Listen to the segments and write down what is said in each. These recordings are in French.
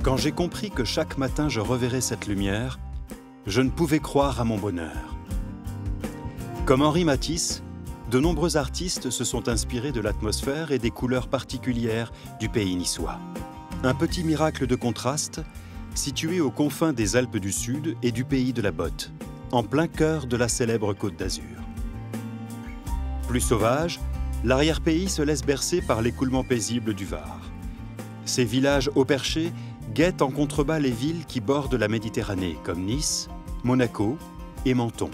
Quand j'ai compris que chaque matin je reverrais cette lumière, je ne pouvais croire à mon bonheur. Comme Henri Matisse, de nombreux artistes se sont inspirés de l'atmosphère et des couleurs particulières du pays niçois. Un petit miracle de contraste, situé aux confins des Alpes du Sud et du pays de la Botte, en plein cœur de la célèbre Côte d'Azur. Plus sauvage, l'arrière-pays se laisse bercer par l'écoulement paisible du Var. Ces villages haut perchés guettent en contrebas les villes qui bordent la Méditerranée, comme Nice, Monaco et Menton.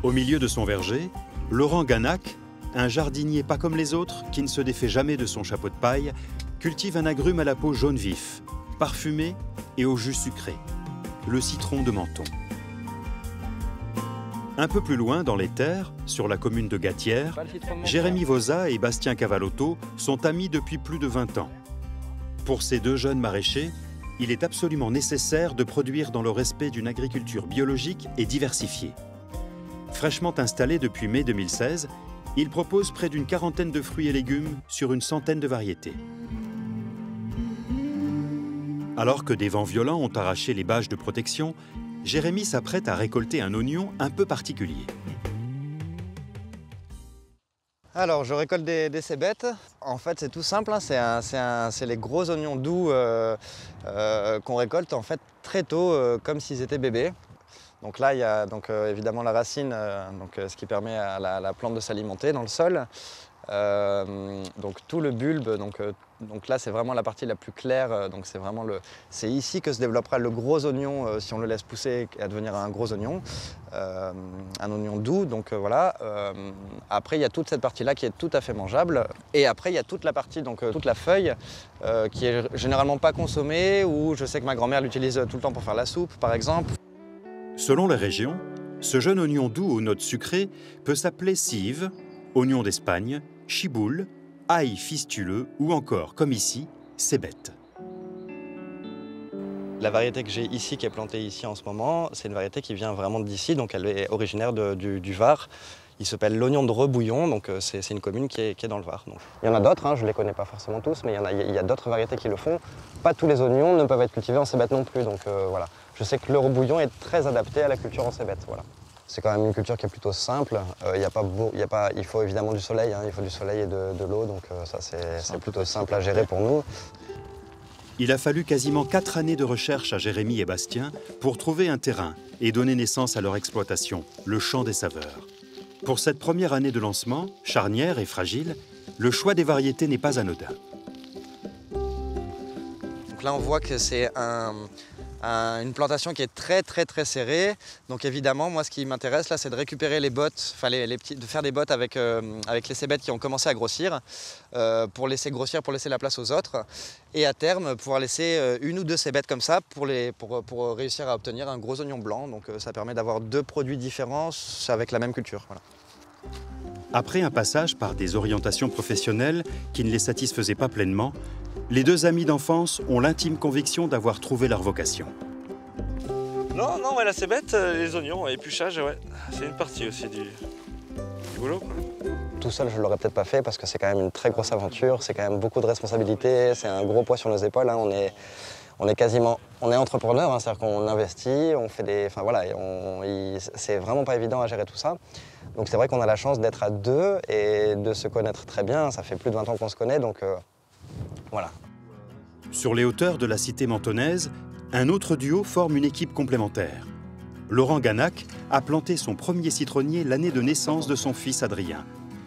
Au milieu de son verger, Laurent Ganac, un jardinier pas comme les autres, qui ne se défait jamais de son chapeau de paille, cultive un agrume à la peau jaune vif, parfumé et au jus sucré, le citron de Menton. Un peu plus loin, dans les terres, sur la commune de Gatière, Jérémy Vosa et Bastien Cavallotto sont amis depuis plus de 20 ans. Pour ces deux jeunes maraîchers, il est absolument nécessaire de produire dans le respect d'une agriculture biologique et diversifiée. Fraîchement installé depuis mai 2016, il propose près d'une quarantaine de fruits et légumes sur une centaine de variétés. Alors que des vents violents ont arraché les bâches de protection, Jérémy s'apprête à récolter un oignon un peu particulier. Alors, je récolte des cébettes. En fait, c'est tout simple, hein. C'est les gros oignons doux qu'on récolte en fait très tôt, comme s'ils étaient bébés. Donc là, il y a évidemment la racine, ce qui permet à la plante de s'alimenter dans le sol. Donc tout le bulbe, donc là c'est vraiment la partie la plus claire, c'est ici que se développera le gros oignon si on le laisse pousser à devenir un gros oignon, un oignon doux, voilà. Après il y a toute cette partie-là qui est tout à fait mangeable, et après il y a toute la partie, toute la feuille qui est généralement pas consommée, ou je sais que ma grand-mère l'utilise tout le temps pour faire la soupe par exemple. Selon les régions, ce jeune oignon doux aux notes sucrées peut s'appeler cive, oignon d'Espagne, chiboule, ail fistuleux ou encore, comme ici, cébette. La variété que j'ai ici, qui est plantée ici en ce moment, c'est une variété qui vient vraiment d'ici, donc elle est originaire du Var. Il s'appelle l'oignon de Rebouillon, donc c'est une commune qui est dans le Var. Donc. Il y en a d'autres, hein, je ne les connais pas forcément tous, mais il y a d'autres variétés qui le font. Pas tous les oignons ne peuvent être cultivés en cébette non plus, donc voilà. Je sais que le Rebouillon est très adapté à la culture en cébette, voilà. C'est quand même une culture qui est plutôt simple. Il faut évidemment du soleil, hein, il faut du soleil et de l'eau, donc ça c'est plutôt simple à gérer pour nous. Il a fallu quasiment 4 années de recherche à Jérémy et Bastien pour trouver un terrain et donner naissance à leur exploitation, le Champ des Saveurs. Pour cette première année de lancement, charnière et fragile, le choix des variétés n'est pas anodin. Donc là on voit que c'est une plantation qui est très serrée. Donc évidemment, moi ce qui m'intéresse là, c'est de récupérer les bottes, de faire des bottes avec les cébettes qui ont commencé à grossir, pour laisser grossir, pour laisser la place aux autres. Et à terme, pouvoir laisser une ou deux cébettes comme ça pour réussir à obtenir un gros oignon blanc. Donc ça permet d'avoir deux produits différents avec la même culture. Voilà. Après un passage par des orientations professionnelles qui ne les satisfaisaient pas pleinement, les deux amis d'enfance ont l'intime conviction d'avoir trouvé leur vocation. Non, ouais, la cébette, les oignons, épluchage, ouais, c'est une partie aussi du boulot, quoi. Tout seul, je ne l'aurais peut-être pas fait parce que c'est quand même une très grosse aventure, c'est quand même beaucoup de responsabilités, c'est un gros poids sur nos épaules, hein. On est entrepreneur, hein, c'est-à-dire qu'on investit, on fait des... Enfin voilà, c'est vraiment pas évident à gérer tout ça. Donc c'est vrai qu'on a la chance d'être à deux et de se connaître très bien. Ça fait plus de 20 ans qu'on se connaît, donc voilà. Sur les hauteurs de la cité mentonnaise, un autre duo forme une équipe complémentaire. Laurent Ganac a planté son premier citronnier l'année de naissance de son fils Adrien,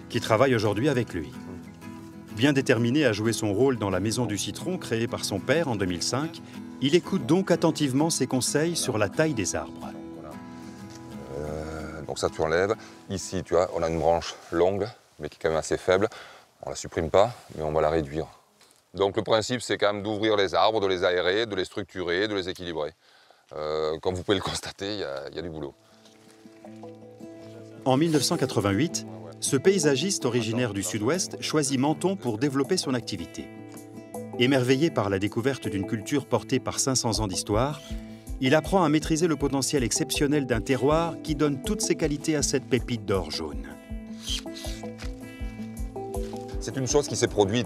qui travaille aujourd'hui avec lui. Bien déterminé à jouer son rôle dans la Maison du Citron créée par son père en 2005, il écoute donc attentivement ses conseils sur la taille des arbres. Donc ça tu enlèves. Ici, tu vois, on a une branche longue, mais qui est quand même assez faible. On ne la supprime pas, mais on va la réduire. Donc le principe, c'est quand même d'ouvrir les arbres, de les aérer, de les structurer, de les équilibrer. Comme vous pouvez le constater, il y a du boulot. En 1988, ce paysagiste originaire du Sud-Ouest choisit Menton pour développer son activité. Émerveillé par la découverte d'une culture portée par 500 ans d'histoire, il apprend à maîtriser le potentiel exceptionnel d'un terroir qui donne toutes ses qualités à cette pépite d'or jaune. C'est une chose qui se produit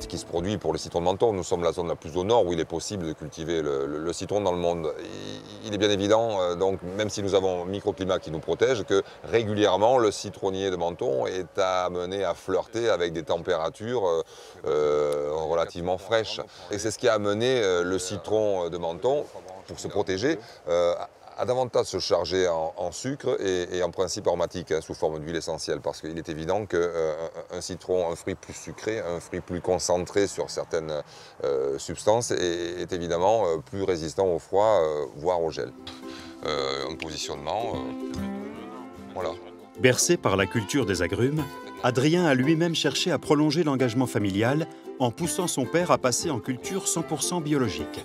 pour le citron de Menton. Nous sommes la zone la plus au nord où il est possible de cultiver le citron dans le monde. Il est bien évident, donc, même si nous avons un microclimat qui nous protège, que régulièrement le citronnier de Menton est amené à flirter avec des températures relativement fraîches. Et c'est ce qui a amené le citron de Menton, pour se protéger, à davantage se charger en sucre et en principe aromatique, sous forme d'huile essentielle, parce qu'il est évident qu'un citron, un fruit plus sucré, un fruit plus concentré sur certaines substances est évidemment plus résistant au froid, voire au gel. Un positionnement, voilà. Bercé par la culture des agrumes, Adrien a lui-même cherché à prolonger l'engagement familial en poussant son père à passer en culture 100% biologique.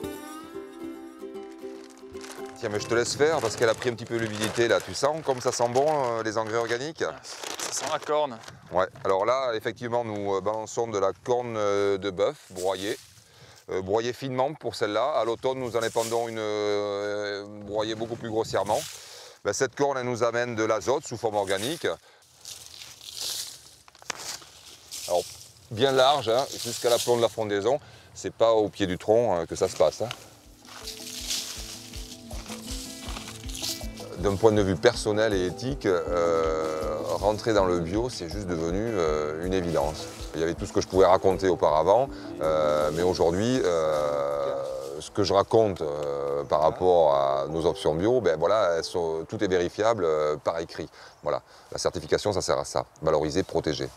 Tiens, mais je te laisse faire parce qu'elle a pris un petit peu l'humidité là. Tu sens comme ça sent bon les engrais organiques? Ça sent la corne. Ouais, alors là, effectivement, nous balançons de la corne de bœuf broyée. Broyée finement pour celle-là. À l'automne, nous en épandons une broyée beaucoup plus grossièrement. Ben, cette corne, elle nous amène de l'azote sous forme organique. Alors, bien large, hein, jusqu'à l'aplomb de la frondaison. C'est pas au pied du tronc que ça se passe. Hein. D'un point de vue personnel et éthique, rentrer dans le bio, c'est juste devenu une évidence. Il y avait tout ce que je pouvais raconter auparavant, mais aujourd'hui, ce que je raconte par rapport à nos options bio, ben voilà, tout est vérifiable par écrit. Voilà. La certification, ça sert à ça, valoriser, protéger.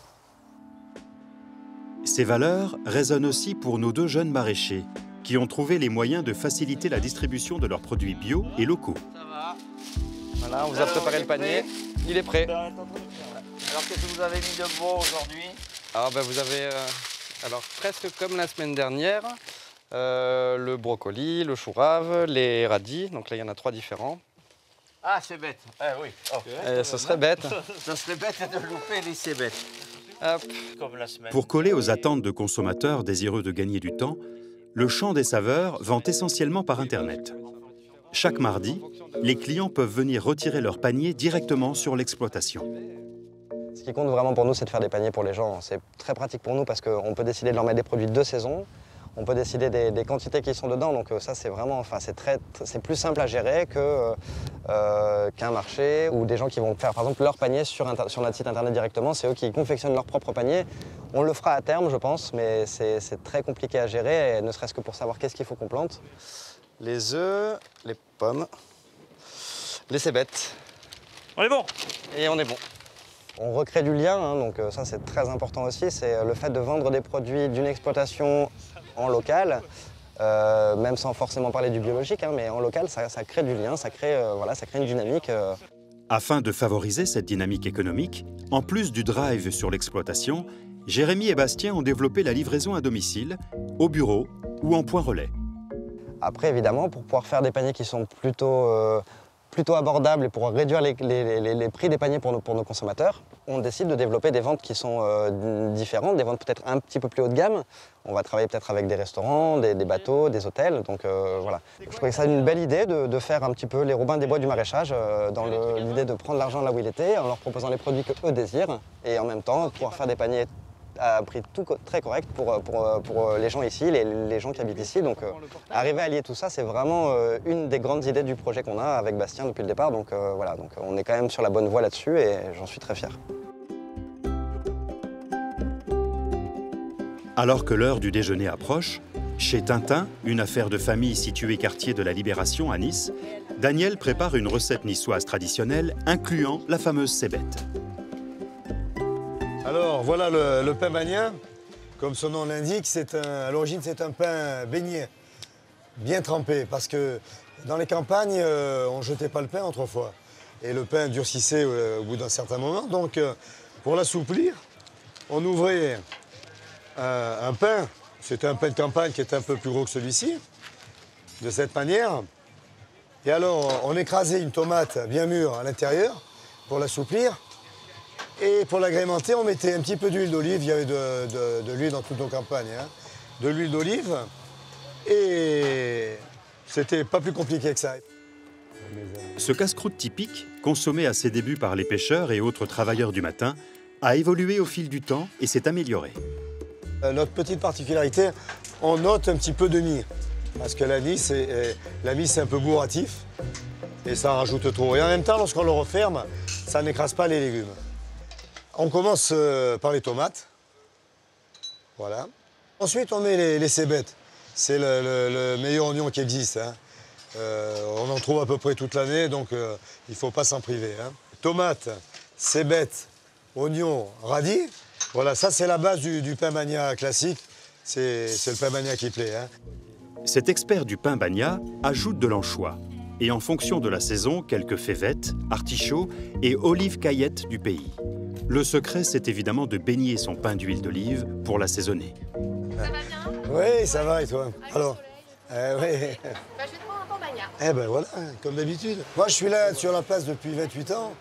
Ces valeurs résonnent aussi pour nos deux jeunes maraîchers, qui ont trouvé les moyens de faciliter la distribution de leurs produits bio et locaux. Voilà, on vous a préparé le panier, il est prêt. Alors qu'est-ce que vous avez mis de beau aujourd'hui? Alors vous avez, presque comme la semaine dernière, le brocoli, le chou rave, les radis, donc là il y en a 3 différents. Ah, c'est bête. Ah oui. Oh. Ce serait bête. Ça serait bête de louper les cébettes. Hop. Comme la semaine. Pour coller aux attentes de consommateurs désireux de gagner du temps, le Champ des Saveurs vend essentiellement par Internet. Chaque mardi, les clients peuvent venir retirer leur panier directement sur l'exploitation. Ce qui compte vraiment pour nous, c'est de faire des paniers pour les gens. C'est très pratique pour nous parce qu'on peut décider de leur mettre des produits de saison, on peut décider des quantités qui sont dedans. Donc ça, c'est vraiment, c'est plus simple à gérer qu'un marché ou des gens qui vont faire par exemple leur panier sur notre site internet directement. C'est eux qui confectionnent leur propre panier. On le fera à terme, je pense, mais c'est très compliqué à gérer, ne serait-ce que pour savoir qu'est-ce qu'il faut qu'on plante. Les œufs, les pommes, les cébettes. On est bon. Et on est bon. On recrée du lien, hein, donc ça c'est très important aussi. C'est le fait de vendre des produits d'une exploitation en local, même sans forcément parler du biologique, hein, mais en local, ça crée du lien, ça crée une dynamique. Afin de favoriser cette dynamique économique, en plus du drive sur l'exploitation, Jérémy et Bastien ont développé la livraison à domicile, au bureau ou en point relais. Après, évidemment, pour pouvoir faire des paniers qui sont plutôt abordables et pour réduire les prix des paniers pour nos consommateurs, on décide de développer des ventes qui sont différentes, des ventes peut-être un petit peu plus haut de gamme. On va travailler peut-être avec des restaurants, des bateaux, des hôtels. Donc voilà. Je trouvais que ça une belle idée de faire un petit peu les Robins des Bois du maraîchage, dans l'idée de prendre l'argent là où il était, en leur proposant les produits qu'eux désirent, et en même temps pouvoir faire des paniers à un prix très correct pour les gens ici, les gens qui habitent ici. Donc arriver à lier tout ça, c'est vraiment une des grandes idées du projet qu'on a avec Bastien depuis le départ. Donc voilà, donc on est quand même sur la bonne voie là-dessus et j'en suis très fier. Alors que l'heure du déjeuner approche, chez Tintin, une affaire de famille située quartier de la Libération à Nice, Daniel prépare une recette niçoise traditionnelle incluant la fameuse cébette. Alors voilà le pain bagnat. Comme son nom l'indique, à l'origine c'est un pain beignet, bien trempé, parce que dans les campagnes, on ne jetait pas le pain autrefois. Et le pain durcissait au bout d'un certain moment. Donc pour l'assouplir, on ouvrait un pain. C'était un pain de campagne qui était un peu plus gros que celui-ci, de cette manière. Et alors on écrasait une tomate bien mûre à l'intérieur pour l'assouplir. Et pour l'agrémenter, on mettait un petit peu d'huile d'olive. Il y avait de l'huile dans toutes nos campagnes. Hein. De l'huile d'olive. Et c'était pas plus compliqué que ça. Ce casse-croûte typique, consommé à ses débuts par les pêcheurs et autres travailleurs du matin, a évolué au fil du temps et s'est amélioré. Notre petite particularité, on note un petit peu de mie. Parce que la mie, c'est un peu bourratif et ça rajoute trop. Et en même temps, lorsqu'on le referme, ça n'écrase pas les légumes. On commence par les tomates. Voilà. Ensuite, on met les cébettes. C'est le meilleur oignon qui existe, hein. On en trouve à peu près toute l'année, donc il ne faut pas s'en priver, hein. Tomates, cébettes, oignons, radis. Voilà, ça c'est la base du pain bagna classique. C'est le pain bagna qui plaît, hein. Cet expert du pain bagna ajoute de l'anchois. Et en fonction de la saison, quelques févettes, artichauts et olives caillettes du pays. Le secret, c'est évidemment de baigner son pain d'huile d'olive pour l'assaisonner. Ça va bien? Oui, ça va et toi? Alors, oui. Bah, je vais te prendre un pain bagna. Eh ben voilà, comme d'habitude. Moi, je suis là sur la place depuis 28 ans.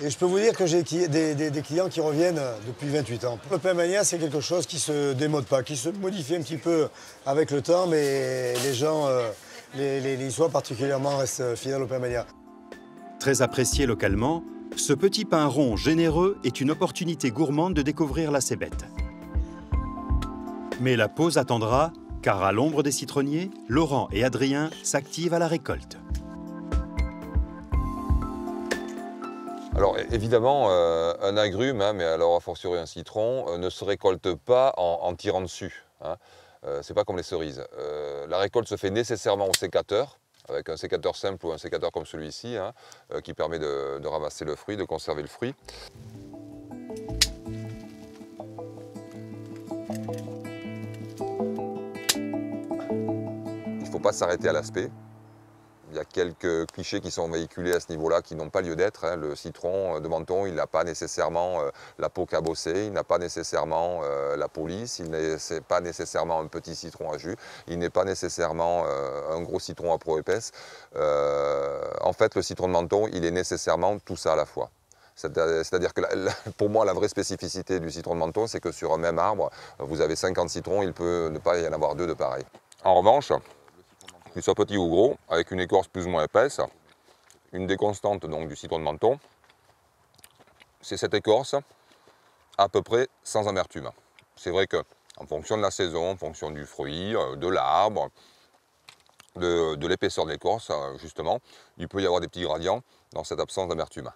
Et je peux vous dire que j'ai des clients qui reviennent depuis 28 ans. Le pain bagna, c'est quelque chose qui ne se démode pas, qui se modifie un petit peu avec le temps, mais les gens, les Niçois particulièrement, restent fidèles au pain bagna. Très apprécié localement, ce petit pain rond généreux est une opportunité gourmande de découvrir la cébette. Mais la pause attendra, car à l'ombre des citronniers, Laurent et Adrien s'activent à la récolte. Alors évidemment, un agrume, hein, mais alors a fortiori un citron, ne se récolte pas en tirant dessus, hein. C'est pas comme les cerises. La récolte se fait nécessairement au sécateur, avec un sécateur simple ou un sécateur comme celui-ci, hein, qui permet de ramasser le fruit, de conserver le fruit. Il ne faut pas s'arrêter à l'aspect. Il y a quelques clichés qui sont véhiculés à ce niveau-là qui n'ont pas lieu d'être, hein. Le citron de Menton, il n'a pas nécessairement la peau cabossée, il n'a pas nécessairement la peau lisse, il n'est pas nécessairement un petit citron à jus, il n'est pas nécessairement un gros citron à peau épaisse. En fait, le citron de Menton, il est nécessairement tout ça à la fois. C'est-à-dire que pour moi, la vraie spécificité du citron de Menton, c'est que sur un même arbre, vous avez 50 citrons, il peut ne pas y en avoir deux de pareils. En revanche, qu'il soit petit ou gros, avec une écorce plus ou moins épaisse, une des constantes donc, du citron de Menton, c'est cette écorce à peu près sans amertume. C'est vrai qu'en fonction de la saison, en fonction du fruit, de l'arbre, de l'épaisseur de l'écorce, justement, il peut y avoir des petits gradients dans cette absence d'amertume.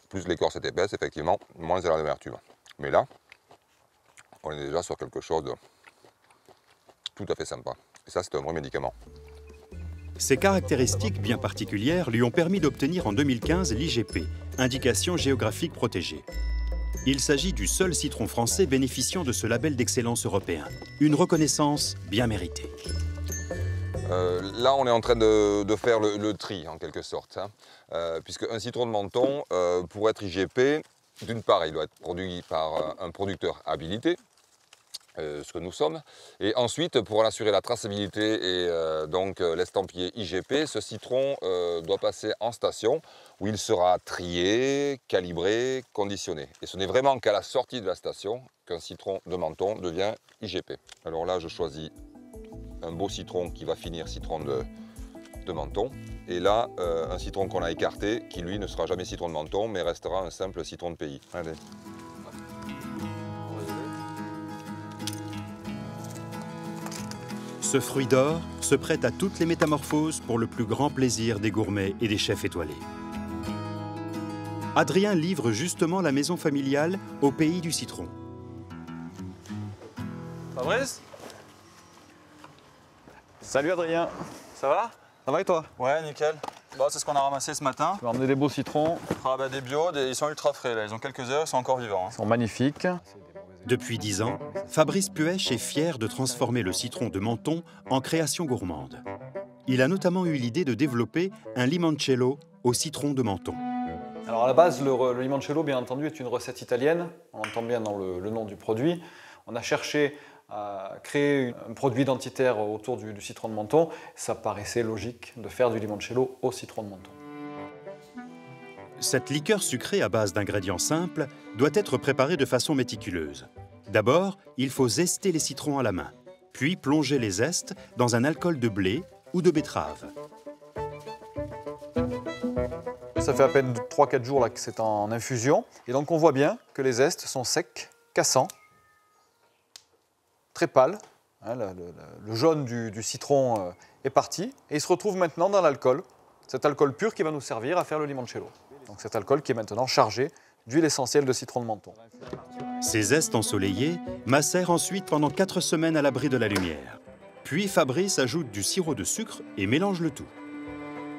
Plus l'écorce est épaisse, effectivement, moins elle a d'amertume. Mais là, on est déjà sur quelque chose de tout à fait sympa. Et ça, c'est un vrai médicament. Ces caractéristiques bien particulières lui ont permis d'obtenir en 2015 l'IGP, Indication géographique protégée. Il s'agit du seul citron français bénéficiant de ce label d'excellence européen. Une reconnaissance bien méritée. Là, on est en train de faire le tri, en quelque sorte, hein. Puisque un citron de Menton, pour être IGP, d'une part, il doit être produit par un producteur habilité, ce que nous sommes, et ensuite pour en assurer la traçabilité et donc l'estampillé IGP, ce citron doit passer en station où il sera trié, calibré, conditionné. Et ce n'est vraiment qu'à la sortie de la station qu'un citron de Menton devient IGP. Alors là, je choisis un beau citron qui va finir citron de Menton, et là un citron qu'on a écarté qui lui ne sera jamais citron de Menton mais restera un simple citron de pays. Allez. Ce fruit d'or se prête à toutes les métamorphoses pour le plus grand plaisir des gourmets et des chefs étoilés. Adrien livre justement la maison familiale au pays du citron. Fabrice, Salut Adrien, ça va? ça va et toi? Ouais, nickel. Bon, c'est ce qu'on a ramassé ce matin. Tu vas emmener des beaux citrons, Ah bah des bio, ils sont ultra frais là, ils ont quelques heures, ils sont encore vivants, hein. ils sont magnifiques. Depuis 10 ans, Fabrice Puech est fier de transformer le citron de Menton en création gourmande. Il a notamment eu l'idée de développer un limoncello au citron de Menton. Alors à la base, le limoncello, bien entendu, est une recette italienne. On entend bien dans le nom du produit. On a cherché à créer un produit identitaire autour du citron de Menton. Ça paraissait logique de faire du limoncello au citron de Menton. Cette liqueur sucrée à base d'ingrédients simples doit être préparée de façon méticuleuse. D'abord, il faut zester les citrons à la main, puis plonger les zestes dans un alcool de blé ou de betterave. Ça fait à peine 3-4 jours là, que c'est en infusion. Et donc on voit bien que les zestes sont secs, cassants, très pâles. Hein, le jaune du citron est parti. Et il se retrouve maintenant dans l'alcool. Cet alcool pur qui va nous servir à faire le limoncello. Donc cet alcool qui est maintenant chargé d'huile essentielle de citron de menton. Ces zestes ensoleillés macèrent ensuite pendant 4 semaines à l'abri de la lumière. Puis Fabrice ajoute du sirop de sucre et mélange le tout.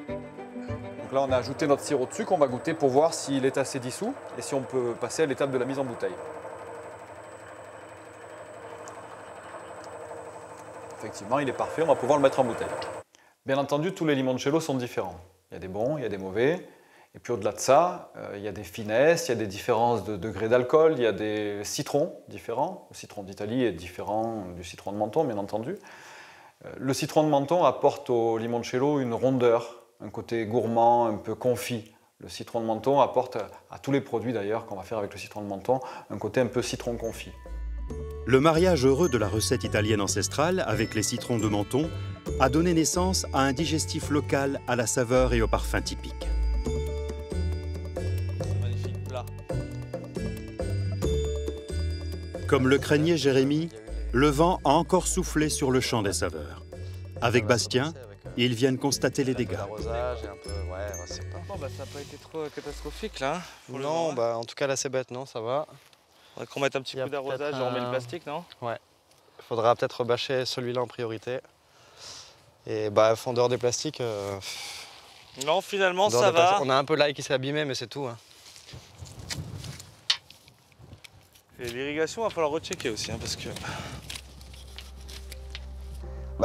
Donc là, on a ajouté notre sirop de sucre. On va goûter pour voir s'il est assez dissous et si on peut passer à l'étape de la mise en bouteille. Effectivement, il est parfait. On va pouvoir le mettre en bouteille. Bien entendu, tous les limoncello sont différents. Il y a des bons, il y a des mauvais. Et puis au-delà de ça, il y a des finesses, il y a des différences de degré d'alcool, il y a des citrons différents. Le citron d'Italie est différent du citron de Menton, bien entendu. Le citron de Menton apporte au limoncello une rondeur, un côté gourmand, un peu confit. Le citron de Menton apporte à tous les produits d'ailleurs qu'on va faire avec le citron de Menton, un côté un peu citron confit. Le mariage heureux de la recette italienne ancestrale avec les citrons de Menton a donné naissance à un digestif local à la saveur et au parfum typique. Comme le craignait Jérémy, le vent a encore soufflé sur le champ des saveurs. Avec Bastien, ils viennent constater les dégâts. Non, Bon, ça n'a pas été trop catastrophique là. non, en tout cas là c'est bête, non, ça va. Faudrait qu'on mette un petit Il y a coup d'arrosage et peut-être on met le plastique, non? Ouais. Il faudra peut-être rebâcher celui-là en priorité. Et fondeur des plastiques. Non, finalement ça va. On a un peu l'ail qui s'est abîmé, mais c'est tout. Hein. Et l'irrigation, il va falloir rechecker aussi, hein, parce que...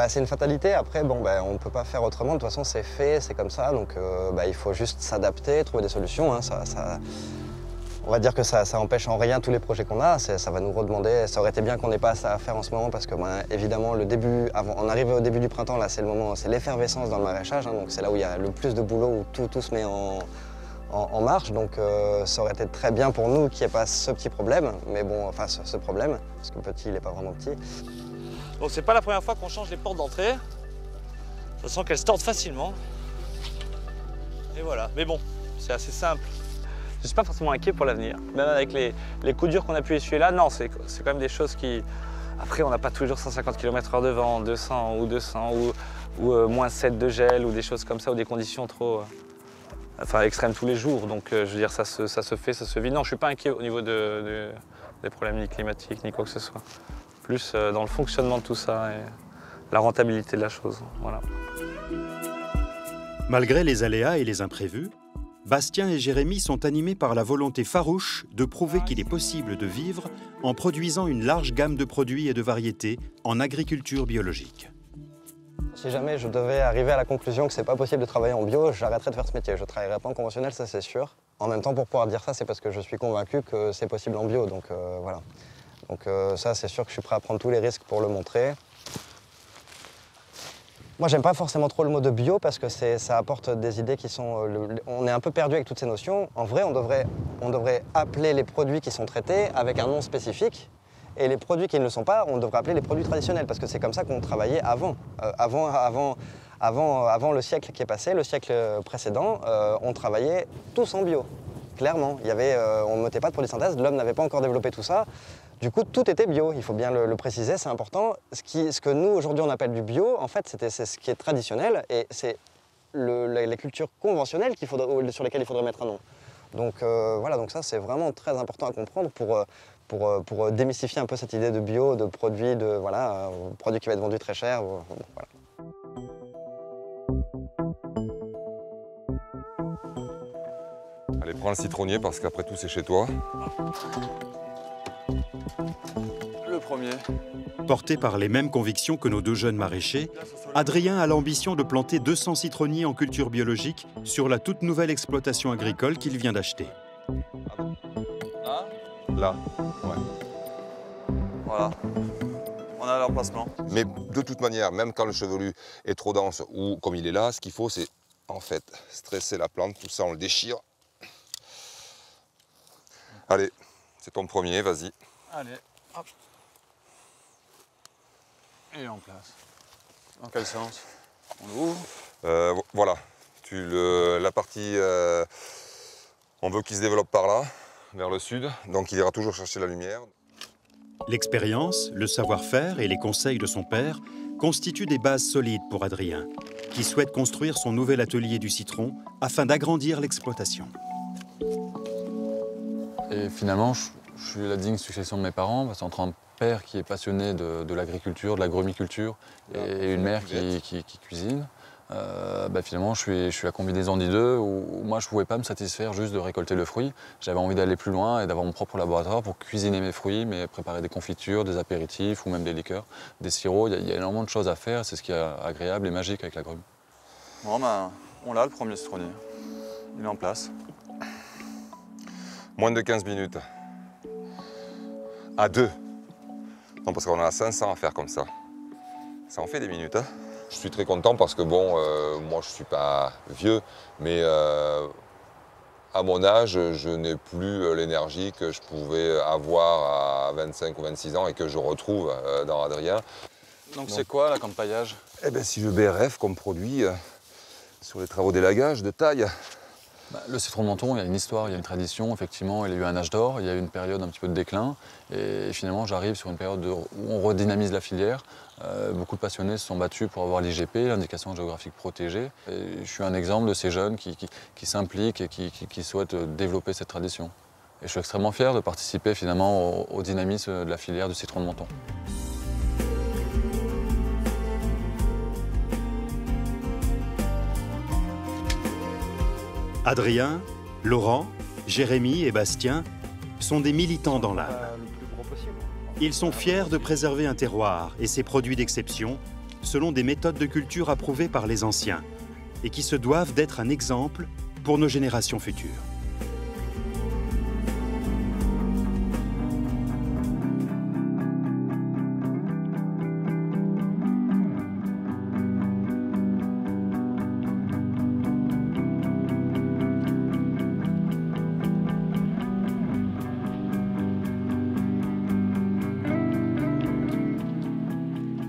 C'est une fatalité. Après, on ne peut pas faire autrement. De toute façon, c'est fait, c'est comme ça. Donc, il faut juste s'adapter, trouver des solutions. Hein. On va dire que ça empêche en rien tous les projets qu'on a. Ça va nous redemander. Ça aurait été bien qu'on n'ait pas ça à faire en ce moment parce que, évidemment, on arrive au début du printemps. Là, c'est le moment, c'est l'effervescence dans le maraîchage. Hein, donc, c'est là où il y a le plus de boulot, où tout se met en marche. Donc, ça aurait été très bien pour nous qu'il n'y ait pas ce petit problème. Mais bon, enfin, ce problème, parce que petit, il n'est pas vraiment petit. Donc, c'est pas la première fois qu'on change les portes d'entrée. De toute façon, qu'elles se tordent facilement. Et voilà. Mais bon, c'est assez simple. Je ne suis pas forcément inquiet pour l'avenir. Même avec les coups durs qu'on a pu essuyer là, non, c'est quand même des choses qui... Après, on n'a pas toujours 150 km/h de vent, 200 ou moins 7 de gel ou des choses comme ça, ou des conditions trop extrêmes tous les jours. Donc, je veux dire, ça se fait, ça se vit. Non, je ne suis pas inquiet au niveau des problèmes ni climatiques, ni quoi que ce soit. Plus dans le fonctionnement de tout ça et la rentabilité de la chose. Voilà. Malgré les aléas et les imprévus, Bastien et Jérémy sont animés par la volonté farouche de prouver qu'il est possible de vivre en produisant une large gamme de produits et de variétés en agriculture biologique. Si jamais je devais arriver à la conclusion que c'est pas possible de travailler en bio, j'arrêterais de faire ce métier. Je ne travaillerai pas en conventionnel, ça c'est sûr. En même temps, pour pouvoir dire ça, c'est parce que je suis convaincu que c'est possible en bio. Donc voilà. Donc ça, c'est sûr que je suis prêt à prendre tous les risques pour le montrer. Moi, j'aime pas forcément trop le mot de bio parce que ça apporte des idées qui sont... on est un peu perdu avec toutes ces notions. En vrai, on devrait appeler les produits qui sont traités avec un nom spécifique. Et les produits qui ne le sont pas, on devrait appeler les produits traditionnels parce que c'est comme ça qu'on travaillait avant. Avant le siècle qui est passé, le siècle précédent, on travaillait tous en bio. Clairement, on ne mettait pas de produits de synthèse, l'homme n'avait pas encore développé tout ça. Du coup, tout était bio, il faut bien le préciser, c'est important. Ce que nous, aujourd'hui, on appelle du bio, en fait, c'est ce qui est traditionnel et c'est les cultures conventionnelles sur lesquelles il faudrait mettre un nom. Donc voilà, donc ça, c'est vraiment très important à comprendre pour démystifier un peu cette idée de bio, de produit, produit qui va être vendu très cher. Voilà. Allez, prends le citronnier parce qu'après tout, c'est chez toi. Le premier. Porté par les mêmes convictions que nos deux jeunes maraîchers, Adrien a l'ambition de planter 200 citronniers en culture biologique sur la toute nouvelle exploitation agricole qu'il vient d'acheter. Là, ouais. Voilà. On a l'emplacement. Mais de toute manière, même quand le chevelu est trop dense ou comme il est là, ce qu'il faut, c'est en fait stresser la plante. Tout ça, on le déchire. Allez, c'est ton premier, vas-y. Allez, hop. Et en place. Dans quel sens? On l'ouvre? Voilà. La partie, on veut qu'il se développe par là, vers le sud, donc il ira toujours chercher la lumière. L'expérience, le savoir-faire et les conseils de son père constituent des bases solides pour Adrien, qui souhaite construire son nouvel atelier du citron afin d'agrandir l'exploitation. Et finalement, je suis la digne succession de mes parents, parce qu'entre un père qui est passionné de l'agriculture, de l'agromiculture, et une mère qui cuisine, finalement, je suis la combinaison des deux, où moi, je ne pouvais pas me satisfaire juste de récolter le fruit. J'avais envie d'aller plus loin et d'avoir mon propre laboratoire pour cuisiner mes fruits, mais préparer des confitures, des apéritifs ou même des liqueurs, des sirops. Il y a énormément de choses à faire, c'est ce qui est agréable et magique avec l'agrumes. Bon, on l'a, le premier citronnier. Il est en place. Moins de 15 minutes. À 2. Non, parce qu'on a 500 à faire comme ça. Ça en fait des minutes, hein. Je suis très content parce que bon, moi je ne suis pas vieux, mais à mon âge, je n'ai plus l'énergie que je pouvais avoir à 25 ou 26 ans et que je retrouve dans Adrien. Donc c'est quoi la campaillage? Eh bien, si je BRF comme produit sur les travaux d'élagage de taille. Le citron de Menton, il y a une histoire, il y a une tradition, effectivement, il y a eu un âge d'or, il y a eu une période un petit peu de déclin, et finalement j'arrive sur une période où on redynamise la filière. Beaucoup de passionnés se sont battus pour avoir l'IGP, l'indication géographique protégée, et je suis un exemple de ces jeunes qui s'impliquent et qui souhaitent développer cette tradition. Et je suis extrêmement fier de participer finalement au dynamisme de la filière du citron de Menton. Adrien, Laurent, Jérémy et Bastien sont des militants dans l'âme. Ils sont fiers de préserver un terroir et ses produits d'exception selon des méthodes de culture approuvées par les anciens et qui se doivent d'être un exemple pour nos générations futures.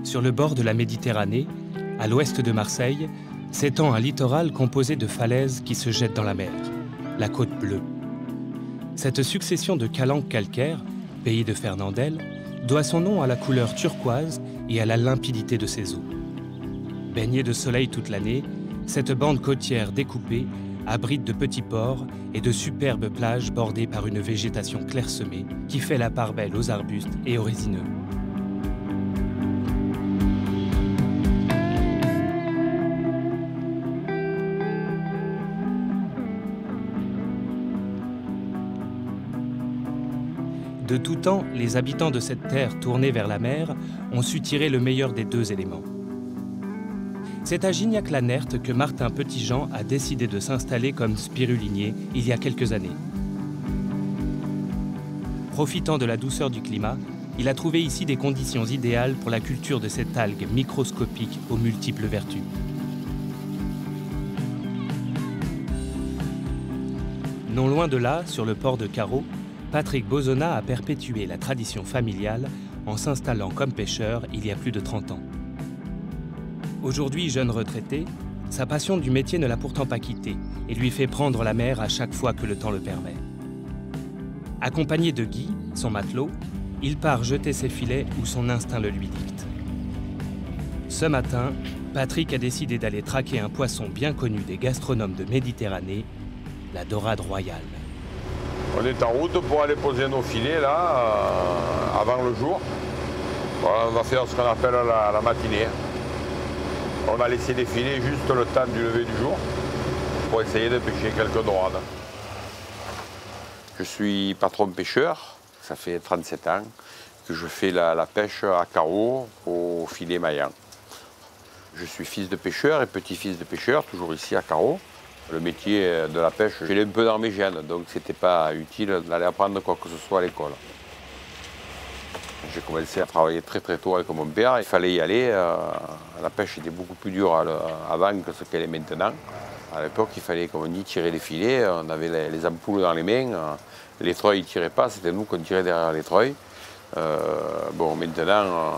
Sur le bord de la Méditerranée, à l'ouest de Marseille, s'étend un littoral composé de falaises qui se jettent dans la mer, la Côte Bleue. Cette succession de calanques calcaires, pays de Fernandel, doit son nom à la couleur turquoise et à la limpidité de ses eaux. Baignée de soleil toute l'année, cette bande côtière découpée abrite de petits ports et de superbes plages bordées par une végétation clairsemée qui fait la part belle aux arbustes et aux résineux. De tout temps, les habitants de cette terre tournée vers la mer ont su tirer le meilleur des deux éléments. C'est à Gignac-la-Nerte que Martin Petitjean a décidé de s'installer comme spirulinier il y a quelques années. Profitant de la douceur du climat, il a trouvé ici des conditions idéales pour la culture de cette algue microscopique aux multiples vertus. Non loin de là, sur le port de Carreau, Patrick Bozona a perpétué la tradition familiale en s'installant comme pêcheur il y a plus de 30 ans. Aujourd'hui jeune retraité, sa passion du métier ne l'a pourtant pas quitté et lui fait prendre la mer à chaque fois que le temps le permet. Accompagné de Guy, son matelot, il part jeter ses filets où son instinct le lui dicte. Ce matin, Patrick a décidé d'aller traquer un poisson bien connu des gastronomes de Méditerranée, la dorade royale. On est en route pour aller poser nos filets là, avant le jour. Voilà, on va faire ce qu'on appelle la matinée. On va laisser les filets juste le temps du lever du jour pour essayer de pêcher quelques dorades. Je suis patron pêcheur, ça fait 37 ans que je fais la pêche à carreau au filet maillant. Je suis fils de pêcheur et petit-fils de pêcheur, toujours ici à Carreau. Le métier de la pêche, je l'ai un peu dans mes gènes, donc c'était pas utile d'aller apprendre quoi que ce soit à l'école. J'ai commencé à travailler très tôt avec mon père, il fallait y aller. La pêche était beaucoup plus dure avant que ce qu'elle est maintenant. À l'époque, il fallait, comme on dit, tirer les filets, on avait les ampoules dans les mains, les treuils ne tiraient pas, c'était nous qu'on tirait derrière les treuils. Bon, maintenant,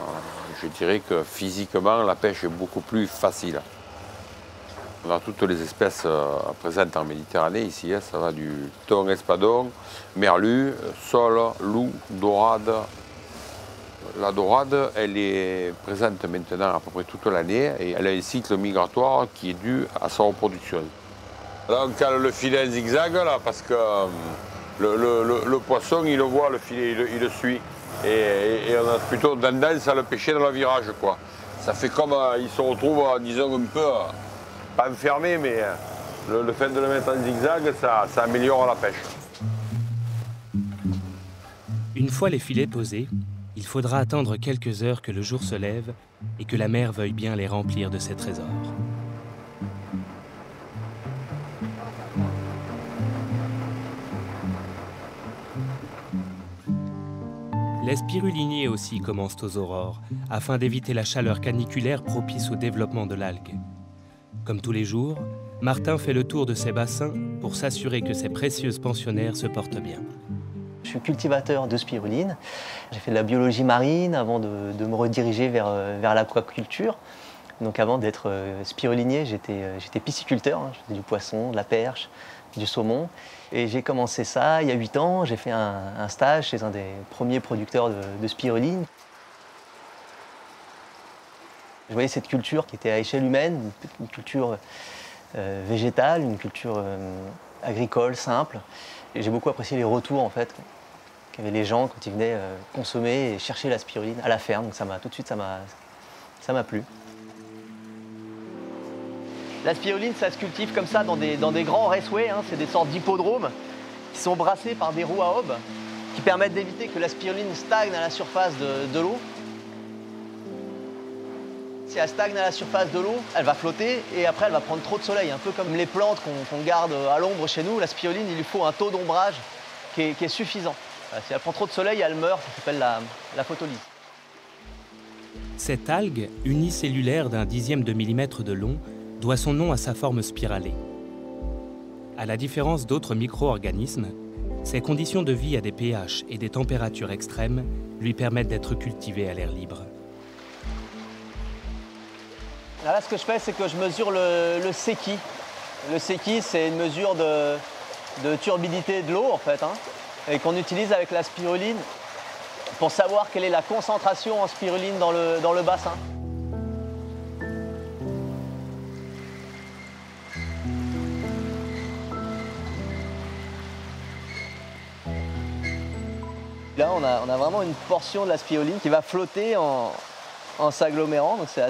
je dirais que physiquement, la pêche est beaucoup plus facile. On a toutes les espèces présentes en Méditerranée ici. Hein. Ça va du thon, espadon, merlu, sole, loup, dorade. La dorade, elle est présente maintenant à peu près toute l'année et elle a un cycle migratoire qui est dû à sa reproduction. Là, on cale le filet en zigzag là, parce que le poisson, il le voit, le filet, il le suit. Et on a plutôt tendance à le pêcher dans le virage, quoi. Ça fait comme il se retrouve, disons, un peu, pas enfermé, mais le fait de le mettre en zigzag, ça améliore la pêche. Une fois les filets posés, il faudra attendre quelques heures que le jour se lève et que la mer veuille bien les remplir de ses trésors. Les spiruliniers aussi commencent aux aurores, afin d'éviter la chaleur caniculaire propice au développement de l'algue. Comme tous les jours, Martin fait le tour de ses bassins pour s'assurer que ses précieuses pensionnaires se portent bien. Je suis cultivateur de spiruline. J'ai fait de la biologie marine avant de me rediriger vers l'aquaculture. Donc avant d'être spirulinier, j'étais pisciculteur. Je faisais du poisson, de la perche, du saumon. Et j'ai commencé ça il y a 8 ans. J'ai fait un stage chez un des premiers producteurs de spiruline. Je voyais cette culture qui était à échelle humaine, une culture végétale, une culture agricole, simple. Et j'ai beaucoup apprécié les retours en fait qu'avaient les gens quand ils venaient consommer et chercher la spiruline à la ferme. Donc tout de suite, ça m'a plu. La spiruline, ça se cultive comme ça dans des grands raceways, hein. C'est des sortes d'hippodromes qui sont brassés par des roues à aubes qui permettent d'éviter que la spiruline stagne à la surface de l'eau. Si elle stagne à la surface de l'eau, elle va flotter et après elle va prendre trop de soleil. Un peu comme les plantes qu'on garde à l'ombre chez nous, la spiruline, il lui faut un taux d'ombrage qui est suffisant. Si elle prend trop de soleil, elle meurt, ça s'appelle la photolyse. Cette algue, unicellulaire d'un dixième de millimètre de long, doit son nom à sa forme spiralée. À la différence d'autres micro-organismes, ses conditions de vie à des pH et des températures extrêmes lui permettent d'être cultivée à l'air libre. Là, ce que je fais, c'est que je mesure le Secchi. Le Secchi, c'est une mesure de turbidité de l'eau, en fait, hein, et qu'on utilise avec la spiruline pour savoir quelle est la concentration en spiruline dans le bassin. Là, on a vraiment une portion de la spiruline qui va flotter en s'agglomérant, donc c'est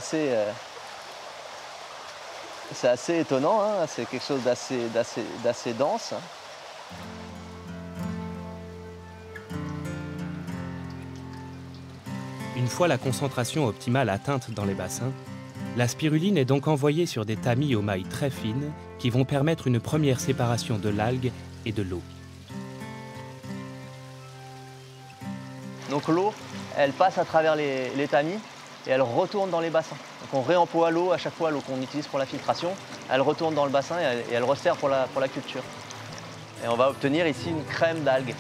assez étonnant, hein. C'est quelque chose d'assez dense. Une fois la concentration optimale atteinte dans les bassins, la spiruline est donc envoyée sur des tamis aux mailles très fines qui vont permettre une première séparation de l'algue et de l'eau. Donc l'eau, elle passe à travers les tamis et elle retourne dans les bassins. Donc on réemploie l'eau à chaque fois, l'eau qu'on utilise pour la filtration, elle retourne dans le bassin et elle resserre pour la culture. Et on va obtenir ici une crème d'algues.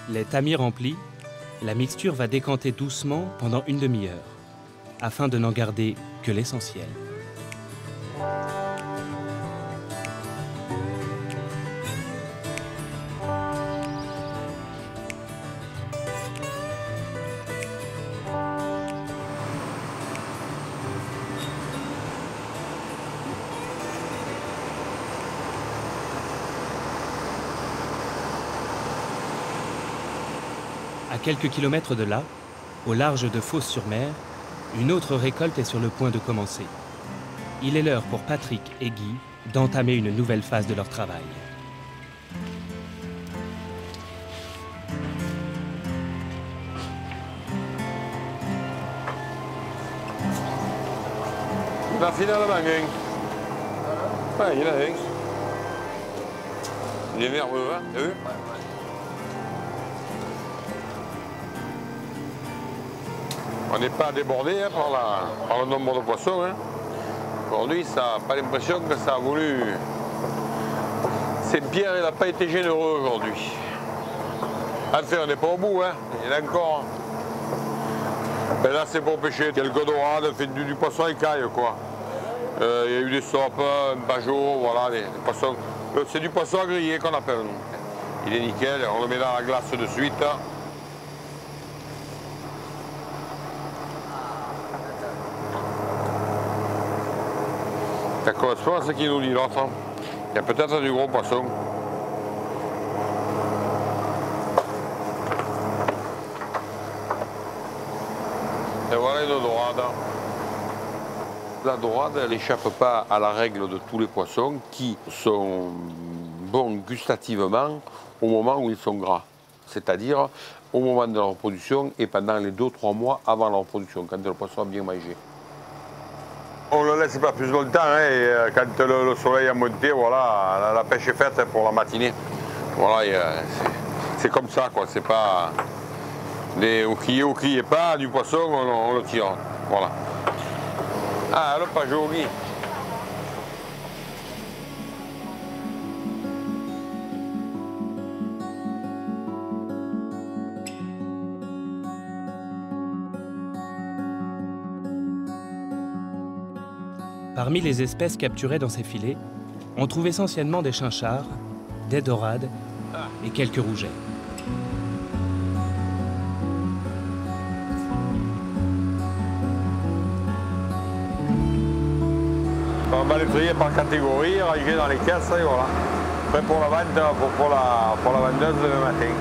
Les tamis remplis, la mixture va décanter doucement pendant une demi-heure, afin de n'en garder que l'essentiel. À quelques kilomètres de là, au large de Fos-sur-Mer, une autre récolte est sur le point de commencer. Il est l'heure pour Patrick et Guy d'entamer une nouvelle phase de leur travail. Il va finir la bague. Ouais, il est avec. Il est nerveux, hein, t'as vu? On n'est pas débordé hein, par le nombre de poissons. Hein. Aujourd'hui, ça n'a pas l'impression que ça a voulu. Saint-Pierre, il n'a pas été généreux aujourd'hui. Enfin, on n'est pas au bout, hein. Il y en a encore. Et là, c'est pour pêcher quelques dorades, fait du poisson à écaille, quoi. Il y a eu des sopes, un bajot, voilà, des poissons. C'est du poisson à griller qu'on appelle, nous. Il est nickel, on le met dans la glace de suite. Ça correspond à ce qu'il nous dit l'autre. Il y a peut-être du gros poisson. Et voilà une dorade. La dorade, elle n'échappe pas à la règle de tous les poissons qui sont bons gustativement au moment où ils sont gras. C'est-à-dire au moment de leur reproduction et pendant les 2-3 mois avant leur reproduction, quand le poisson a bien mangé. On ne le laisse pas plus longtemps, hein, et quand le soleil a monté, voilà, la pêche est faite pour la matinée. Voilà, c'est comme ça, quoi. C'est pas au crier pas du poisson, on le tire. Voilà. Ah, le pas joli. Parmi les espèces capturées dans ces filets, on trouve essentiellement des chinchards, des dorades et quelques rougets. On va les trier par catégorie, ranger dans les caisses et voilà. Prêt pour la vente, pour la vendeuse le matin.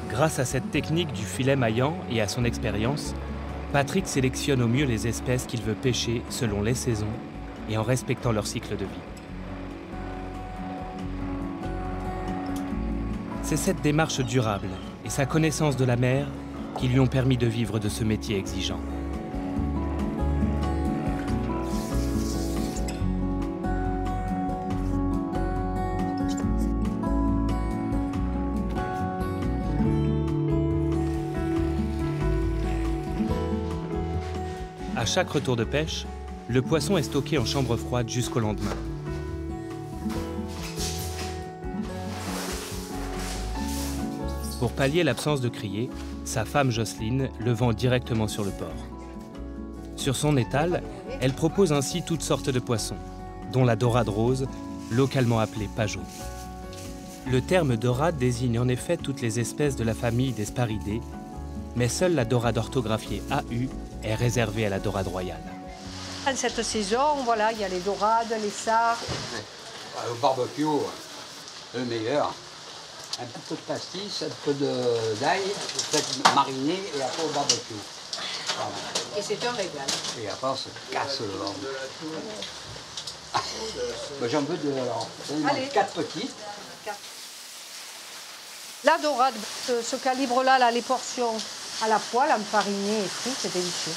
Grâce à cette technique du filet maillant et à son expérience, Patrick sélectionne au mieux les espèces qu'il veut pêcher selon les saisons et en respectant leur cycle de vie. C'est cette démarche durable et sa connaissance de la mer qui lui ont permis de vivre de ce métier exigeant. À chaque retour de pêche, le poisson est stocké en chambre froide jusqu'au lendemain. Pour pallier l'absence de criée, sa femme Jocelyne le vend directement sur le port. Sur son étal, elle propose ainsi toutes sortes de poissons, dont la dorade rose, localement appelée pajot. Le terme dorade désigne en effet toutes les espèces de la famille des sparidés, mais seule la dorade orthographiée AU est réservée à la dorade royale. Cette saison, voilà, il y a les dorades, les sards. Le barbecue, le meilleur. Un petit peu de pastis, un peu d'ail, vous faites mariner et après au barbecue. Voilà. Et c'est un régal. Et après on se casse le ventre. J'en veux deux alors. Allez. 4 petites. La dorade, ce calibre-là, là, les portions à la poêle, enfarinées et frites, c'est délicieux.